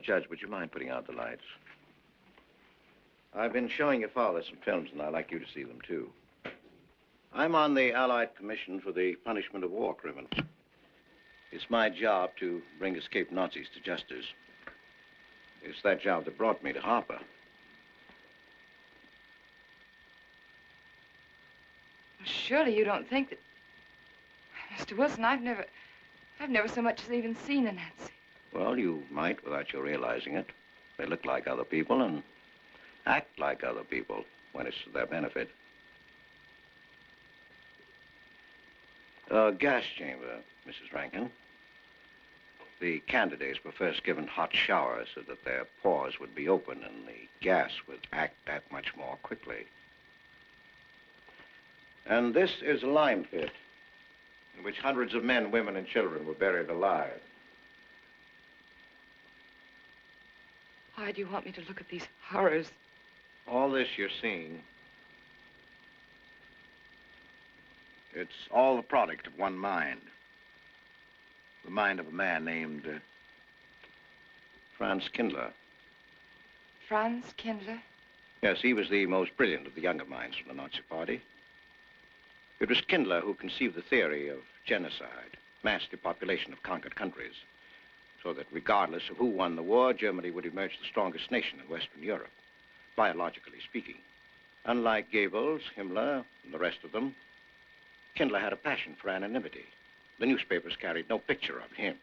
Judge, would you mind putting out the lights? I've been showing your father some films, and I'd like you to see them, too. I'm on the Allied Commission for the Punishment of War Criminals. It's my job to bring escaped Nazis to justice. It's that job that brought me to Harper. Surely you don't think that... Mr. Wilson, I've never so much as even seen a Nazi. Well, you might without you realizing it. They look like other people and act like other people when it's to their benefit. A gas chamber, Mrs. Rankin. The candidates were first given hot showers so that their pores would be open and the gas would act that much more quickly. And this is a lime pit in which hundreds of men, women, and children were buried alive. Why do you want me to look at these horrors? All this you're seeing, it's all the product of one mind. The mind of a man named Franz Kindler. Franz Kindler? Yes, he was the most brilliant of the younger minds from the Nazi Party. It was Kindler who conceived the theory of genocide, mass depopulation of conquered countries, so that regardless of who won the war, Germany would emerge the strongest nation in Western Europe, biologically speaking. Unlike Goebbels, Himmler, and the rest of them, Kindler had a passion for anonymity. The newspapers carried no picture of him.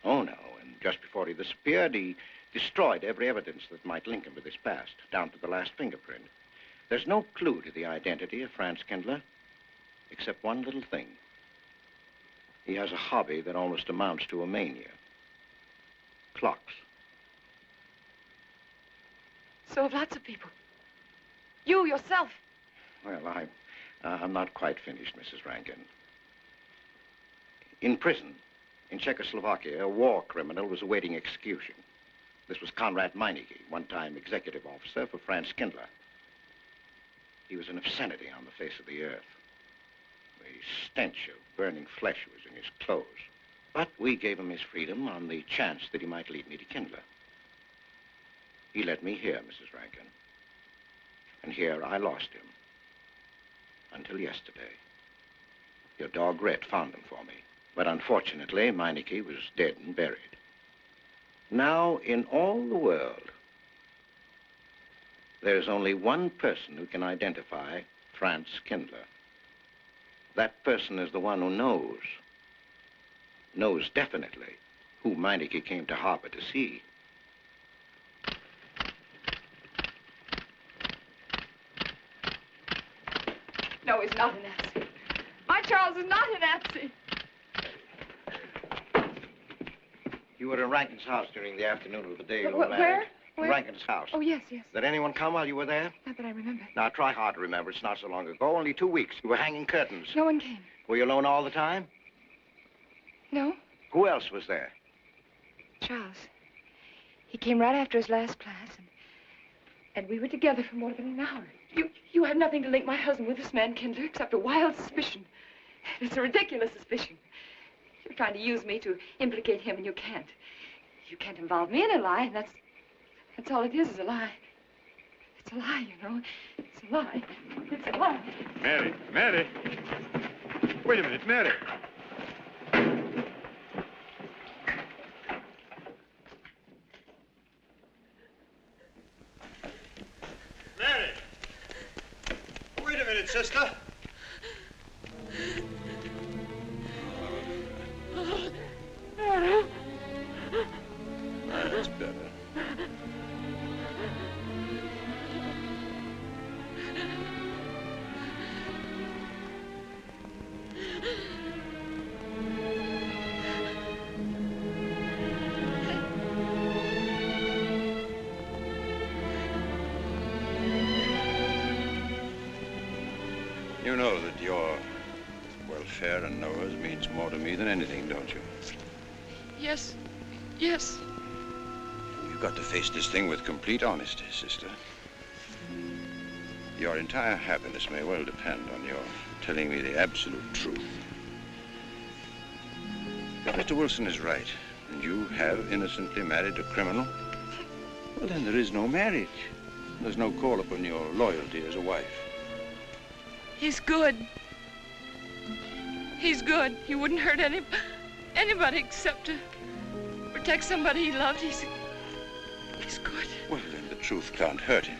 Oh, no, and just before he disappeared, he destroyed every evidence that might link him with his past, down to the last fingerprint. There's no clue to the identity of Franz Kindler, except one little thing. He has a hobby that almost amounts to a mania. Clocks. So have lots of people. You, yourself. Well, I'm not quite finished, Mrs. Rankin. In prison, In Czechoslovakia, a war criminal was awaiting execution. This was Konrad Meineke, one-time executive officer for Franz Kindler. He was an obscenity on the face of the earth. The stench of burning flesh was in his clothes. But we gave him his freedom on the chance that he might lead me to Kindler. He led me here, Mrs. Rankin. And here I lost him. Until yesterday. Your dog Red found him for me. But unfortunately, Meineke was dead and buried. Now, in all the world, there's only one person who can identify Franz Kindler. That person is the one who knows definitely who Meineke came to harbor to see. No, he's not a Nazi. My Charles is not a Nazi. You were in Rankin's house during the afternoon of the day you were Where? married. Where? Rankin's house. Oh, yes, yes. Did anyone come while you were there? Not that I remember. Now, try hard to remember. It's not so long ago. Only 2 weeks. You were hanging curtains. No one came. Were you alone all the time? No? Who else was there? Charles. He came right after his last class, and we were together for more than an hour. You have nothing to link my husband with this man, Kindler, except a wild suspicion. It's a ridiculous suspicion. You're trying to use me to implicate him, and you can't. You can't involve me in a lie, and that's all it is a lie. It's a lie, you know. It's a lie. It's a lie. Mary, Mary. Wait a minute, Mary. Mary! Wait a minute, sister. That's better. You know that your welfare and Noah's means more to me than anything, don't you? Yes. Yes. You've got to face this thing with complete honesty, sister. Your entire happiness may well depend on your telling me the absolute truth. If Mr. Wilson is right, and you have innocently married a criminal, well, then there is no marriage. There's no call upon your loyalty as a wife. He's good. He's good. He wouldn't hurt anybody except to protect somebody he loved. He's good. Well, then the truth can't hurt him.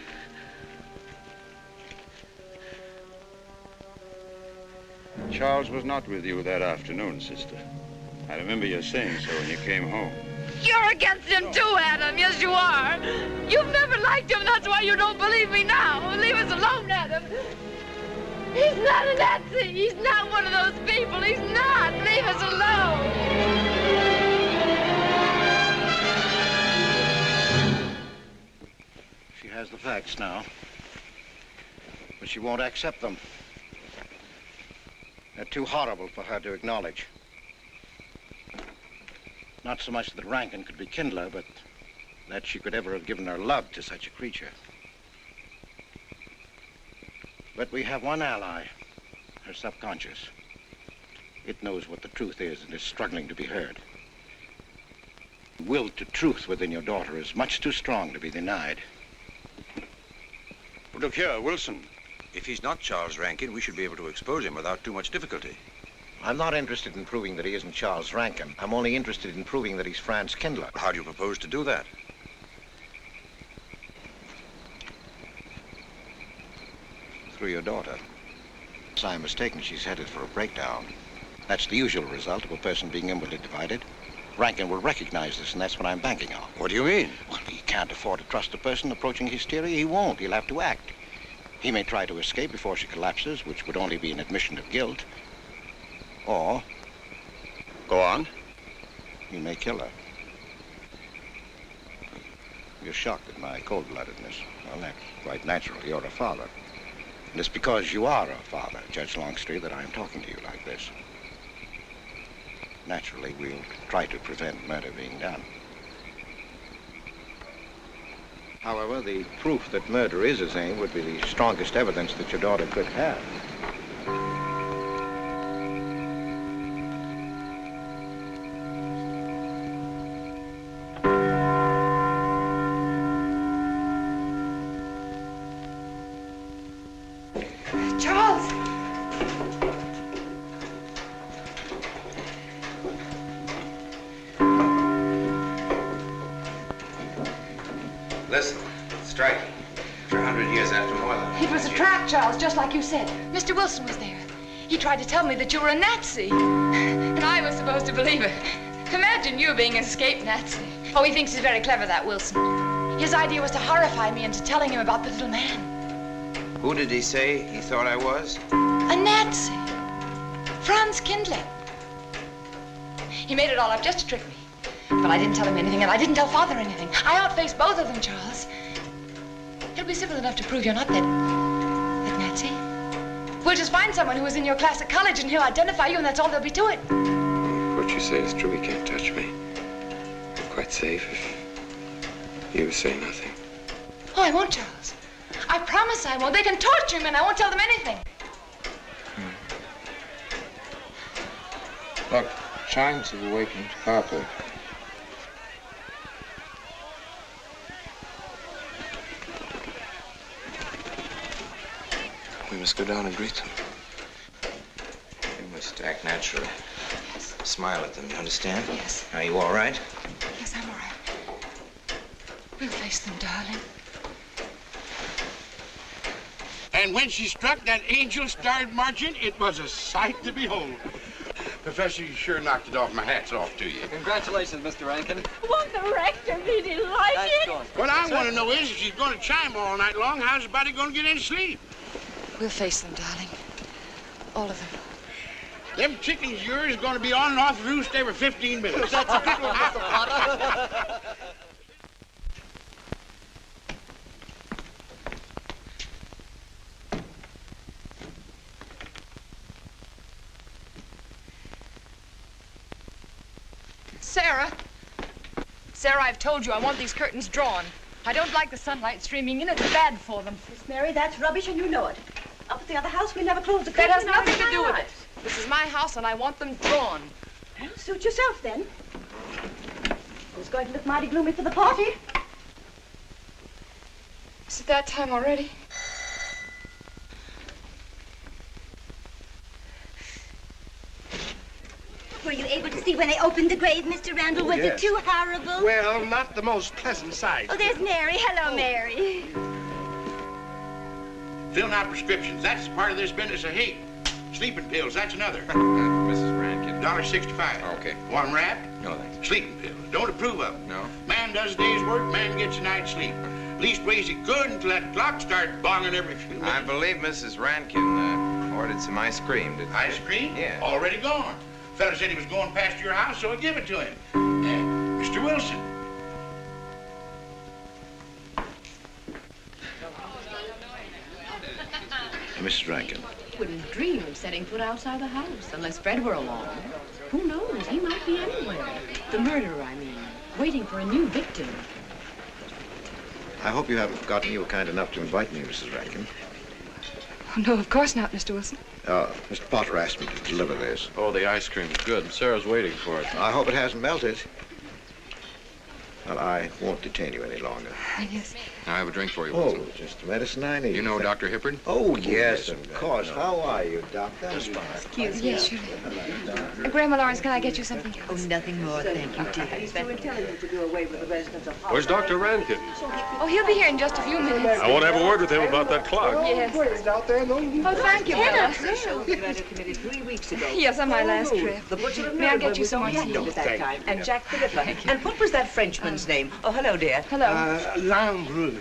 Charles was not with you that afternoon, sister. I remember you saying so when you came home. You're against him too, Adam. Yes, you are. You've never liked him. That's why you don't believe me now. Leave us alone, Adam. He's not a Nazi. He's not one of those people. He's not. Leave us alone. She has the facts now, but she won't accept them. They're too horrible for her to acknowledge. Not so much that Rankin could be Kindler, but that she could ever have given her love to such a creature. But we have one ally, her subconscious. It knows what the truth is and is struggling to be heard. The will to truth within your daughter is much too strong to be denied. Well, look here, Wilson. If he's not Charles Rankin, we should be able to expose him without too much difficulty. I'm not interested in proving that he isn't Charles Rankin. I'm only interested in proving that he's Franz Kindler. How do you propose to do that? Through your daughter. If I'm mistaken, she's headed for a breakdown. That's the usual result of a person being inwardly divided. Rankin will recognize this, and that's what I'm banking on. What do you mean? Well, he can't afford to trust a person approaching hysteria. He won't. He'll have to act. He may try to escape before she collapses, which would only be an admission of guilt. Or... Go on. He may kill her. You're shocked at my cold-bloodedness. Well, that's quite natural. You're a father. And it's because you are a father, Judge Longstreet, that I'm talking to you like this. Naturally, we'll try to prevent murder being done. However, the proof that murder is his aim would be the strongest evidence that your daughter could have. Charles! Listen, striking. For 100 years after more than... It was a trap, Charles, just like you said. Mr. Wilson was there. He tried to tell me that you were a Nazi. And I was supposed to believe it. Imagine you being an escaped Nazi. Oh, he thinks he's very clever, that Wilson. His idea was to horrify me into telling him about the little man. Who did he say he thought I was? A Nazi. Franz Kindler. He made it all up just to trick me. But I didn't tell him anything, and I didn't tell Father anything. I outfaced both of them, Charles. It'll be simple enough to prove you're not that Nazi. We'll just find someone who was in your class at college, and he'll identify you, and that's all there'll be to it. What you say is true. He can't touch me. I'm quite safe if you say nothing. Oh, I won't, Charles. I promise I won't. They can torture him, and I won't tell them anything. Look, chimes have awakened KAPER. We must go down and greet them. You must act naturally. Yes. Smile at them, you understand? Yes. Are you all right? Yes, I'm all right. We'll face them, darling. And when she struck that angel starred marching, it was a sight to behold. Professor, you sure knocked it off. My hat's off to you. Congratulations, Mr. Rankin. Won't the rector be delighted? What I want to know is, if she's going to chime all night long, how's the body going to get any sleep? We'll face them, darling. All of them. Them chickens of yours are going to be on and off the roost every 15 minutes. That's a good one, Mr. Potter. Sarah. Sarah, I've told you I want these curtains drawn. I don't like the sunlight streaming in. It's bad for them. Miss Mary, that's rubbish and you know it. Up at the other house, we never close the That curtains. has nothing to do with it. This is my house, and I want them drawn. Well, suit yourself, then. It's going to look mighty gloomy for the party. Is it that time already? Were you able to see when they opened the grave, Mr. Randall? Was it too horrible? Well, not the most pleasant sight. Oh, there's Mary. Hello, Mary. Filling out prescriptions, that's part of this business of hate. Sleeping pills, that's another. Mrs. Rankin. $1.65. Okay. Want them wrapped? No, thanks. Sleeping pills. Don't approve of them. No. Man does a day's work, man gets a night's sleep. Leastways he could until that clock starts bonging every few minutes. I believe Mrs. Rankin ordered some ice cream. Ice cream? Yeah. Already gone. Fella said he was going past your house, so I give it to him. Mr. Wilson. Mrs. Rankin. Wouldn't dream of setting foot outside the house unless Fred were along. Who knows? He might be anywhere. The murderer, I mean, waiting for a new victim. I hope you haven't forgotten you were kind enough to invite me, Mrs. Rankin. Oh, no, of course not, Mr. Wilson. Mr. Potter asked me to deliver this. Oh, the ice cream is good. Sarah's waiting for it. I hope it hasn't melted. Well, I won't detain you any longer. Yes. I have a drink for you, Oh, Wilson. just the medicine I need. You know Dr. Hippard? Oh, yes, of course. How are you, Doctor? Excuse me. Yes, surely. Grandma Lawrence, can I get you something else? Oh, nothing more, thank you, dear. He's too intelligent to do away with the residents of Where's Dr. Rankin? Oh, he'll be here in just a few minutes. I want to have a word with him about that clock. Yes. out there, no. Oh, thank you, Bella. The show the murder committed 3 weeks ago. Yes, on my last trip. The butcher of May I get Melbourne you was some more only tea? active at that time. And Jack Philippa. Thank you. And what was that Frenchman's name? Oh, hello, dear. Hello. Langru.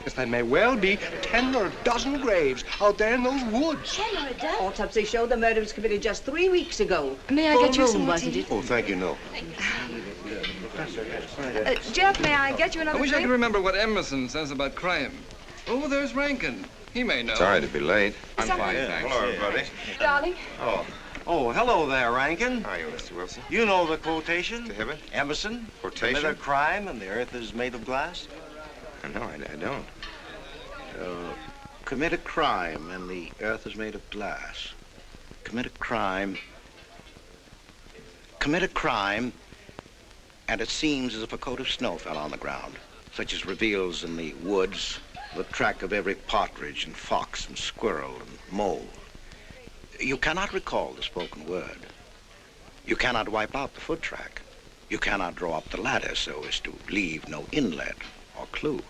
Yes, there may well be 10 or a dozen graves out there in those woods. 10 or a dozen? Autopsy showed the murder was committed just 3 weeks ago. May I get you some more tea? Oh, thank you, no. Jeff, may I get you another I wish I drink? could remember what Emerson says about crime. Oh, there's Rankin. He may know. Sorry to be late. I'm fine, thanks. Hello, everybody. Darling, Oh, Oh, hello there, Rankin. How are you, Mr. Wilson? You know the quotation? To Hibbert? Emerson. Quotation? Commit a crime and the earth is made of glass? No, I don't. Commit a crime and the earth is made of glass. Commit a crime. Commit a crime and it seems as if a coat of snow fell on the ground, such as reveals in the woods the track of every partridge and fox and squirrel and mole. You cannot recall the spoken word. You cannot wipe out the foot track. You cannot draw up the ladder so as to leave no inlet or clue.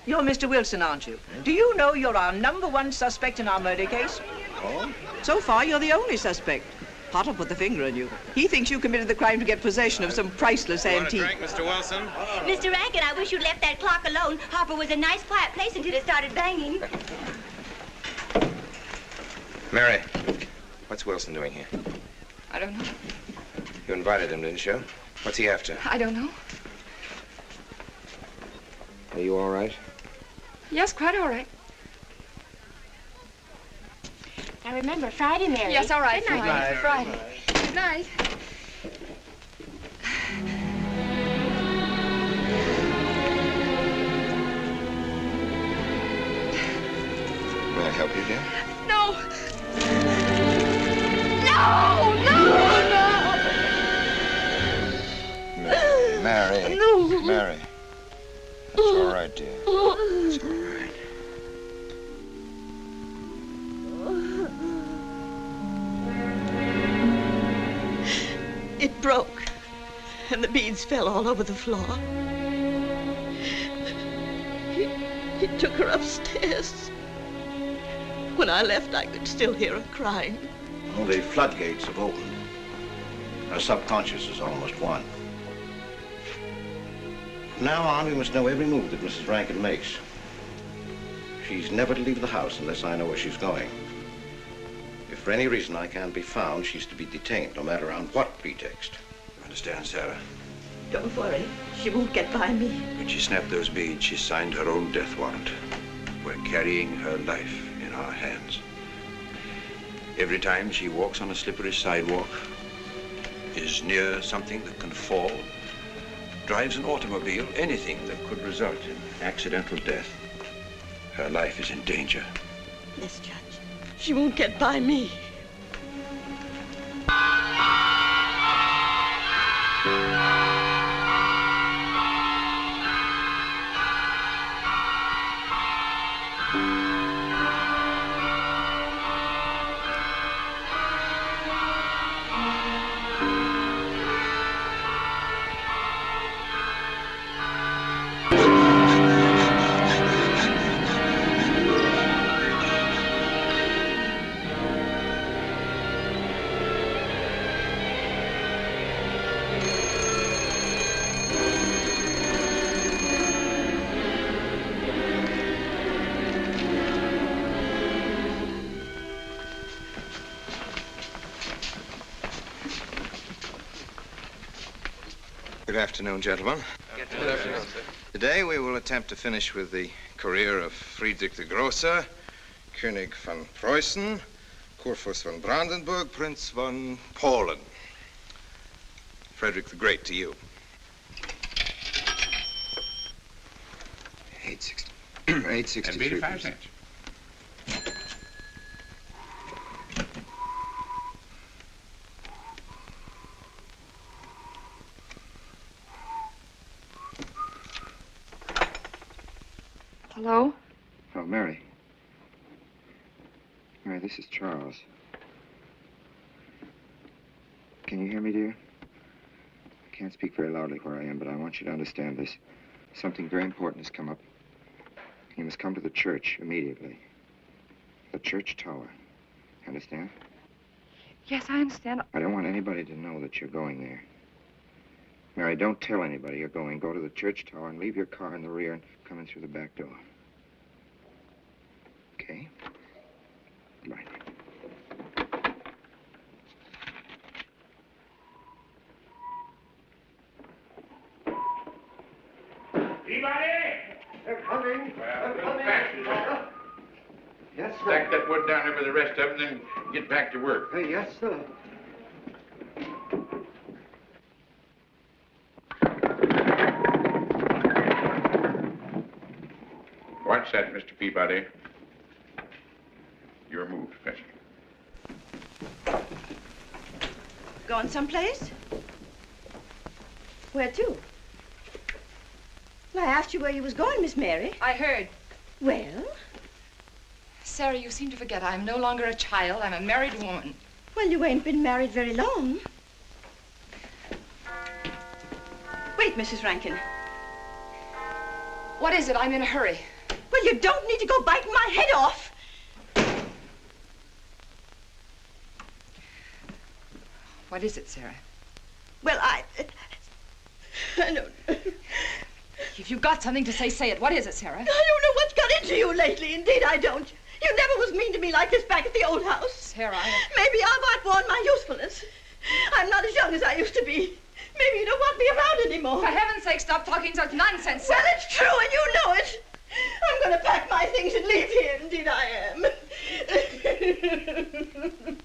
You're Mr. Wilson, aren't you? Do you know you're our #1 suspect in our murder case? Oh? So far, you're the only suspect. Potter put the finger on you. He thinks you committed the crime to get possession of some priceless antique. Want a drink, Mr. Wilson? Mr. Rankin, I wish you'd left that clock alone. Harper was a nice, quiet place until it started banging. Mary, what's Wilson doing here? I don't know. You invited him, didn't you? What's he after? I don't know. Are you all right? Yes, quite all right. Now remember, Friday, Mary. Yes, all right. Good night. Friday. Good night. May I help you, dear? No! No! No! No! Mary. No. Mary. That's all right, dear. It's all right. It broke, and the beads fell all over the floor. He took her upstairs. When I left, I could still hear her crying. Well, the floodgates have opened. Her subconscious is almost won. From now on, we must know every move that Mrs. Rankin makes. She's never to leave the house unless I know where she's going. If for any reason I can't be found, she's to be detained, no matter on what pretext. Understand, Sarah? Don't worry. She won't get by me. When she snapped those beads, she signed her own death warrant. We're carrying her life in our hands. Every time she walks on a slippery sidewalk, is near something that can fall, drives an automobile, anything that could result in accidental death, her life is in danger. Yes, Judge. She won't get by me. Good afternoon, gentlemen. Good afternoon, sir. Today we will attempt to finish with the career of Friedrich the Großer, König von Preußen, Kurfürst von Brandenburg, Prince von Polen. Frederick the Great to you. 863. That'd be 85 cents. Hello? Oh, Mary. Mary, this is Charles. Can you hear me, dear? I can't speak very loudly where I am, but I want you to understand this. Something very important has come up. You must come to the church immediately. The church tower. Understand? Yes, I understand. I don't want anybody to know that you're going there. Mary, don't tell anybody you're going. Go to the church tower and leave your car in the rear and come in through the back door. Okay? Right. Anybody? They're coming. Well, they're coming. Yes, sir. Stack that wood down there with the rest of them, then get back to work. Yes, sir. What's that, Mr. Peabody? You're moved, Professor. Going someplace? Where to? Well, I asked you where you was going, Miss Mary. I heard. Well? Sarah, you seem to forget I'm no longer a child. I'm a married woman. Well, you ain't been married very long. Wait, Mrs. Rankin. What is it? I'm in a hurry. Well, you don't need to go biting my head off. What is it, Sarah? Well, I don't... If you've got something to say, say it. What is it, Sarah? I don't know what's got into you lately. Indeed, I don't. You never was mean to me like this back at the old house. Sarah, Maybe I've outworn my usefulness. I'm not as young as I used to be. Maybe you don't want me around anymore. For heaven's sake, stop talking such nonsense, Sarah. Well, it's true, and you know it. I'm going to pack my things and leave here. Indeed, I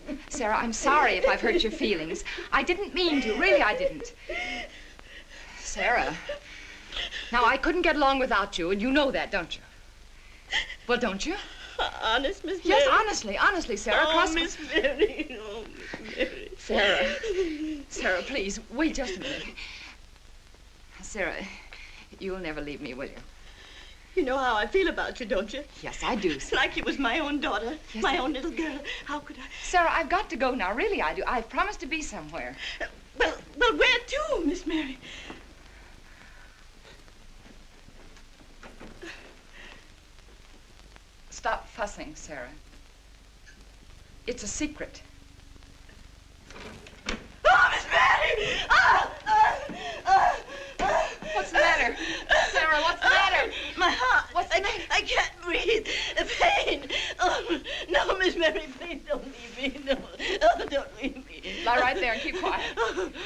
am. Sarah, I'm sorry if I've hurt your feelings. I didn't mean to. Really, I didn't. Sarah, now, I couldn't get along without you, and you know that, don't you? Well, don't you? Honest, Miss Mary? Yes, honestly, Sarah. Oh, Miss Mary. Oh, Miss Mary. Sarah, please, wait just a minute. Sarah, you'll never leave me, will you? You know how I feel about you, don't you? Yes, I do. It's like you was my own daughter, Yes, my own little girl. How could I? Sarah, I've got to go now. Really, I do. I've promised to be somewhere. Well, where to, Miss Mary? Stop fussing, Sarah. It's a secret. Oh, Miss Mary! What's the matter? Sarah, what's the matter? My heart. What's the matter? I can't breathe. The pain. Oh, no, Miss Mary, please don't leave me. No. Oh, don't leave me. Lie right there and keep quiet.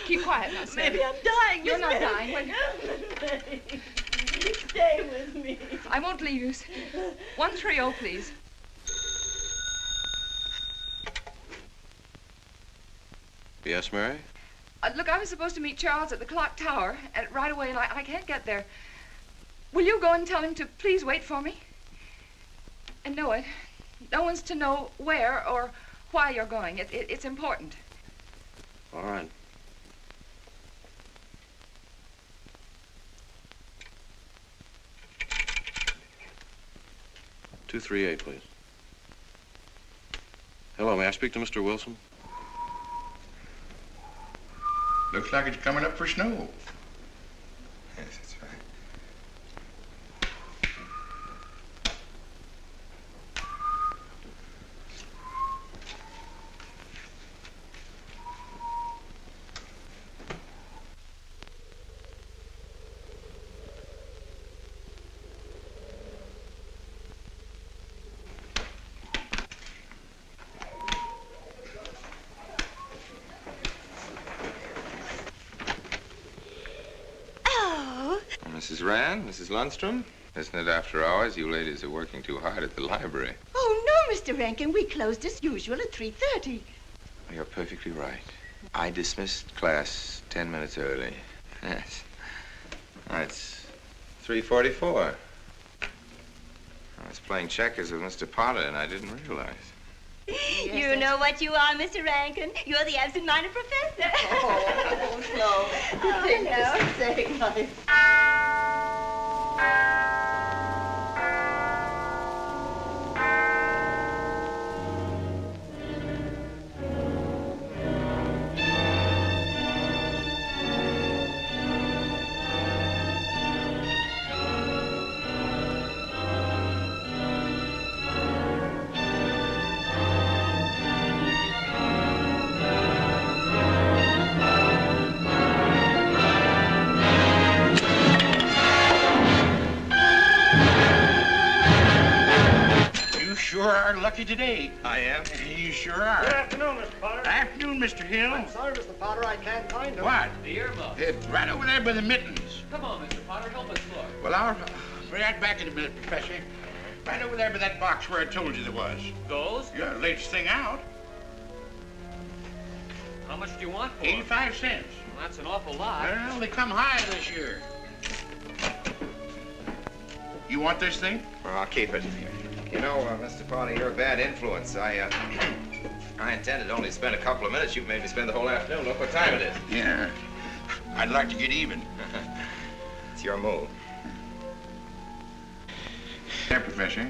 Keep quiet now, Sarah. Maybe I'm dying, You're Miss not Mary. dying. When... Miss Mary, stay with me. I won't leave you. 130, please. Yes, Mary? Look, I was supposed to meet Charles at the clock tower right away, and I can't get there. Will you go and tell him to please wait for me? And no one's to know where or why you're going. It's important. All right. $238, please. Hello, may I speak to Mr. Wilson? Looks like it's coming up for snow. Yes, that's right. Mrs. Rand, Mrs. Lundstrom, isn't it after hours? You ladies are working too hard at the library. Oh, no, Mr. Rankin. We closed as usual at 3:30. You're perfectly right. I dismissed class 10 minutes early. Yes. It's 3:44. I was playing checkers with Mr. Potter, and I didn't realize. You know what you are, Mr. Rankin. You're the absent-minded professor. Oh, no. Oh, no. Say nice. Lucky today. I am. You sure are. Good afternoon, Mr. Potter. Afternoon, Mr. Hill. I'm sorry, Mr. Potter, I can't find him. What? The earmuff. Right over there by the mittens. Come on, Mr. Potter, help us look. Well, I'll be right back in a minute, Professor. Right over there by that box where I told you there was. Those? Yeah, latest thing out. How much do you want for 85 cents. Well, that's an awful lot. Well, they come high this year. You want this thing? Well, I'll keep it. You know, Mr. Potter, you're a bad influence. I intended only to spend a couple of minutes. You've made me spend the whole afternoon. Look what time it is. Yeah. I'd like to get even. It's your move. Yeah, Professor.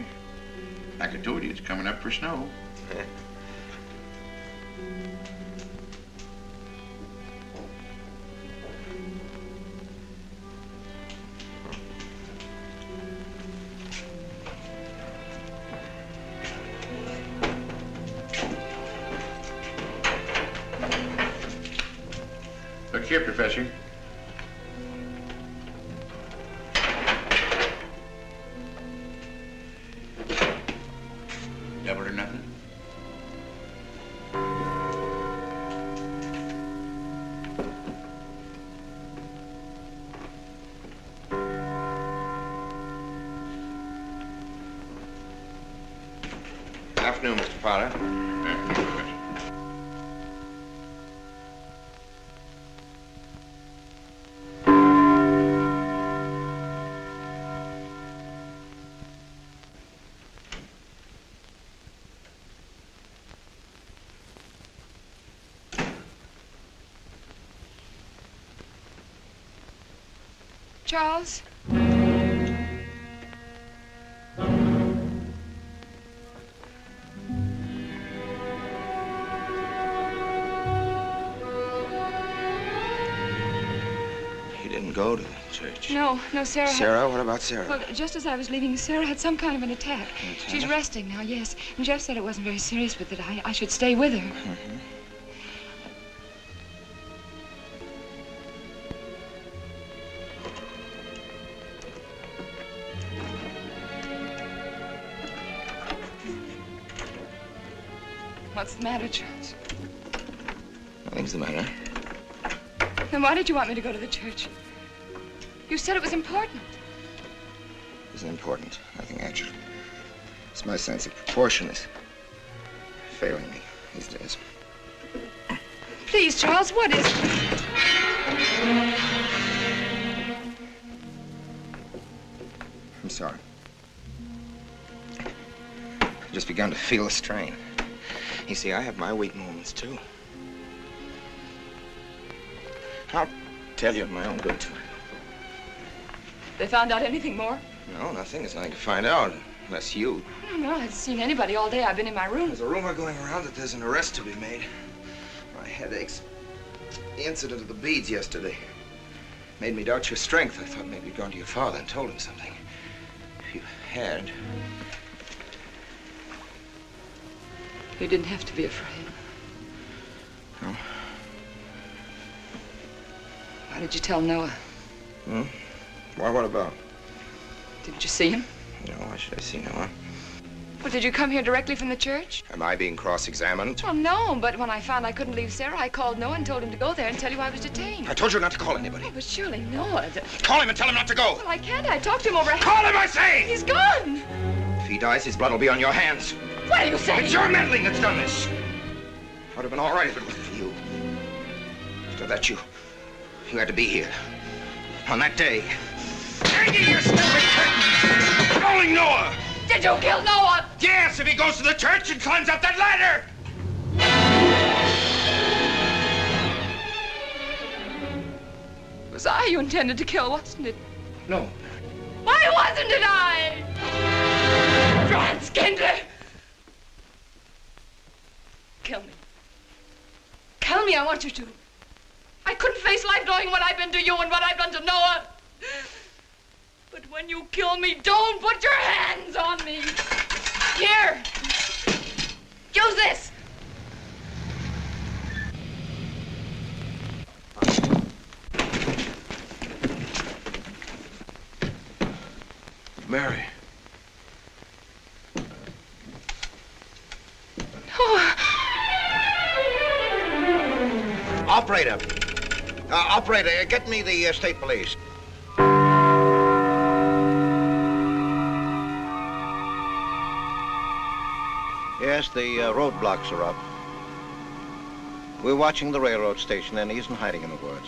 Like I told you, it's coming up for snow. Look here, Professor. Double or nothing? Afternoon, Mr. Potter. Charles? You didn't go to the church. No, Sarah. Sarah? What about Sarah? Well, just as I was leaving, Sarah had some kind of an attack. She's resting now, yes. And Jeff said it wasn't very serious, but that I should stay with her. Mm-hmm. What's the matter, Charles? Nothing's the matter. Then why did you want me to go to the church? You said it was important. It isn't important. Nothing actually. It's my sense of proportion is failing me these days. Please, Charles, what is it? I'm sorry. I've just begun to feel a strain. You see, I have my weak moments, too. I'll tell you in my own good time. They found out anything more? No, nothing. There's nothing to find out, unless you. No, I haven't seen anybody all day. I've been in my room. There's a rumor going around that there's an arrest to be made. My headaches. The incident of the beads yesterday made me doubt your strength. I thought maybe you'd gone to your father and told him something. If you had... You didn't have to be afraid. No? Why did you tell Noah? Hmm? Why, what about? Didn't you see him? No, why should I see Noah? Well, did you come here directly from the church? Am I being cross-examined? Well, no, but when I found I couldn't leave Sarah, I called Noah and told him to go there and tell you I was detained. I told you not to call anybody. Oh, but surely Noah... Call him and tell him not to go! Well, I can't. I talked to him over... Call him, I say! He's gone! If he dies, his blood will be on your hands. What are you saying? It's your meddling that's done this. Would have been all right if it wasn't for you. After that, you had to be here. On that day. Hanging your stupid curtain! Calling Noah! Did you kill Noah? Yes, if he goes to the church and climbs up that ladder! It was I you intended to kill, wasn't it? No. Why wasn't it I? Franz Kindler! Kill me. Kill me, I want you to. I couldn't face life knowing what I've been to you and what I've done to Noah. But when you kill me, don't put your hands on me. Here. Use this. Mary. Operator. Operator, get me the state police. Yes, the roadblocks are up. We're watching the railroad station, and he isn't hiding in the woods.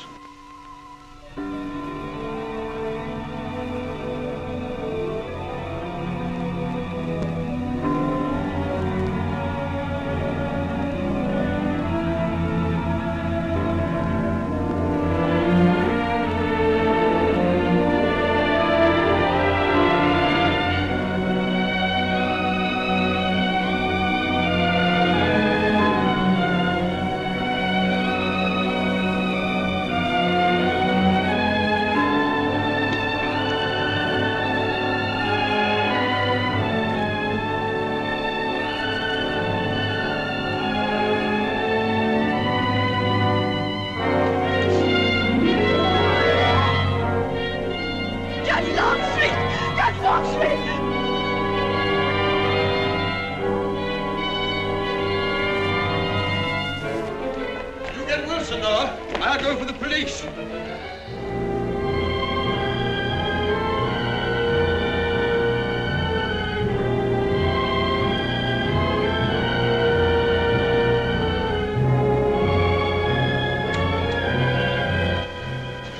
I'll go for the police.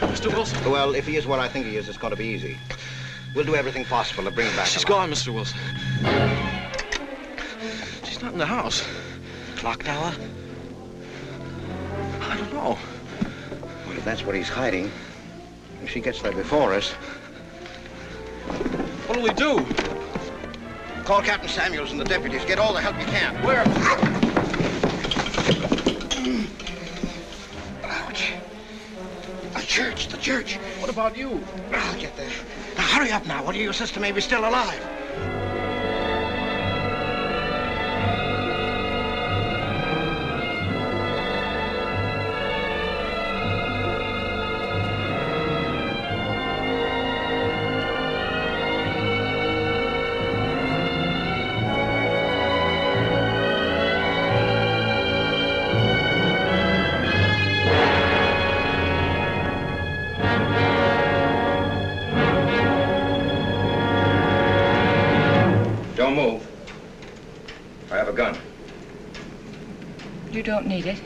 Mr. Wilson? Well, if he is what I think he is, it's going to be easy. We'll do everything possible to bring him back. She's gone, Mr. Wilson. She's not in the house. Clock tower? I don't know. Well, if that's what he's hiding, if she gets there before us... What do we do? Call Captain Samuels and the deputies. Get all the help you can. Where? Ouch. The church. What about you? I'll get there. Now, hurry up now. One of your sister may be still alive. Don't move. I have a gun. You don't need it.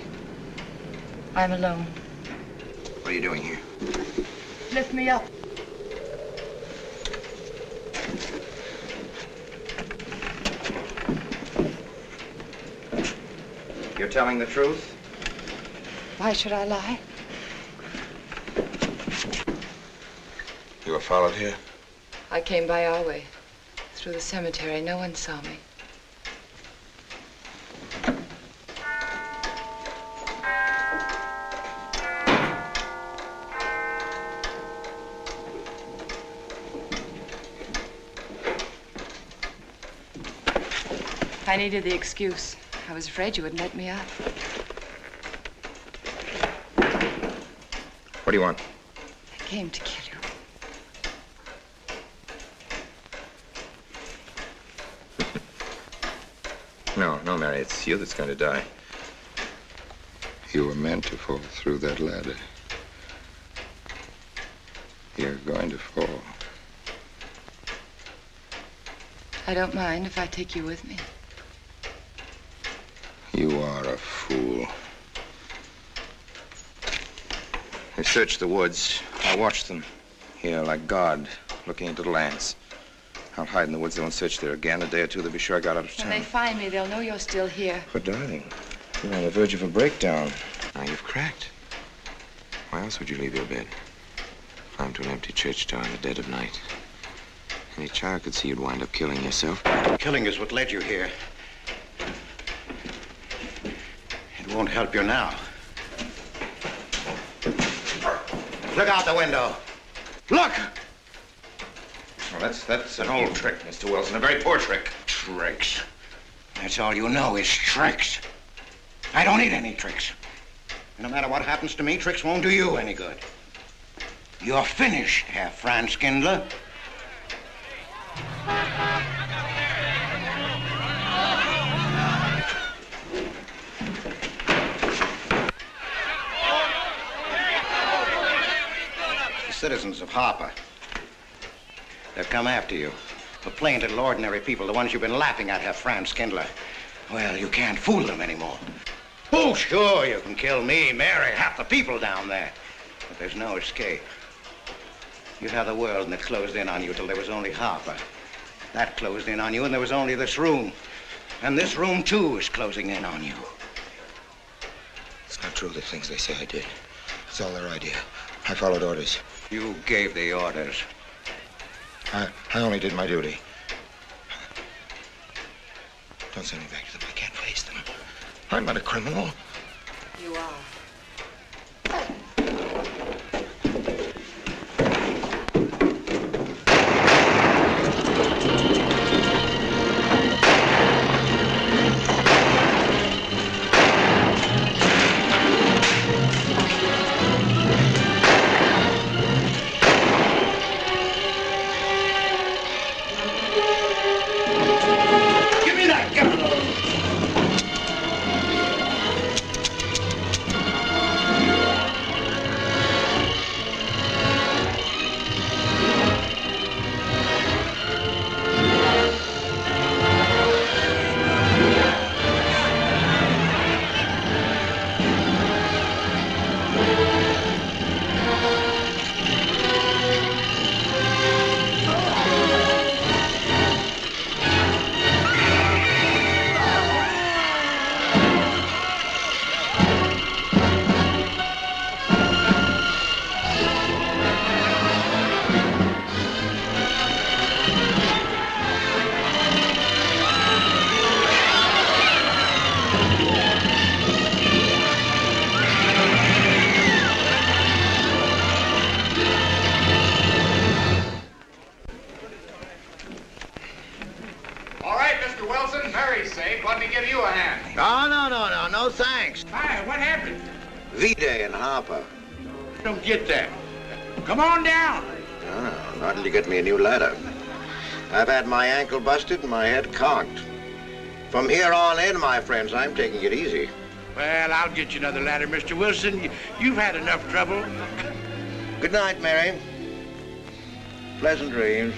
I'm alone. What are you doing here? Lift me up. You're telling the truth? Why should I lie? You were followed here? I came by our way. Through the cemetery. No one saw me. I needed the excuse. I was afraid you wouldn't let me up. What do you want? I came to kill you. No, Mary, it's you that's going to die. You were meant to fall through that ladder. You're going to fall. I don't mind if I take you with me. You are a fool. They searched the woods. I watched them. Here, like God, looking into the lands. I'll hide in the woods. They won't search there again. A day or two, they'll be sure I got out of town. When they find me, they'll know you're still here. But, darling, you're on the verge of a breakdown. Now you've cracked. Why else would you leave your bed? Climb to an empty church tower in the dead of night. Any child could see you'd wind up killing yourself. Killing is what led you here. It won't help you now. Look out the window. Look! Well, that's an old trick, Mr. Wilson. A very poor trick. Tricks. That's all you know is tricks. I don't need any tricks. No matter what happens to me, tricks won't do you any good. You're finished, Herr Franz Kindler. The citizens of Harper. They've come after you. The plain little ordinary people, the ones you've been laughing at, Herr Franz Kindler. Well, you can't fool them anymore. Oh, sure, you can kill me, Mary, half the people down there. But there's no escape. You'd have the world and it closed in on you till there was only Harper. That closed in on you and there was only this room. And this room, too, is closing in on you. It's not true, the things they say I did. It's all their idea. I followed orders. You gave the orders. I only did my duty. Don't send me back to them. I can't face them. I'm not a criminal. You are. No, thanks. Hi, what happened? V-Day in Harper. I don't get that. Come on down. No, not till you get me a new ladder. I've had my ankle busted and my head conked. From here on in, my friends, I'm taking it easy. Well, I'll get you another ladder, Mr. Wilson. You've had enough trouble. Good night, Mary. Pleasant dreams.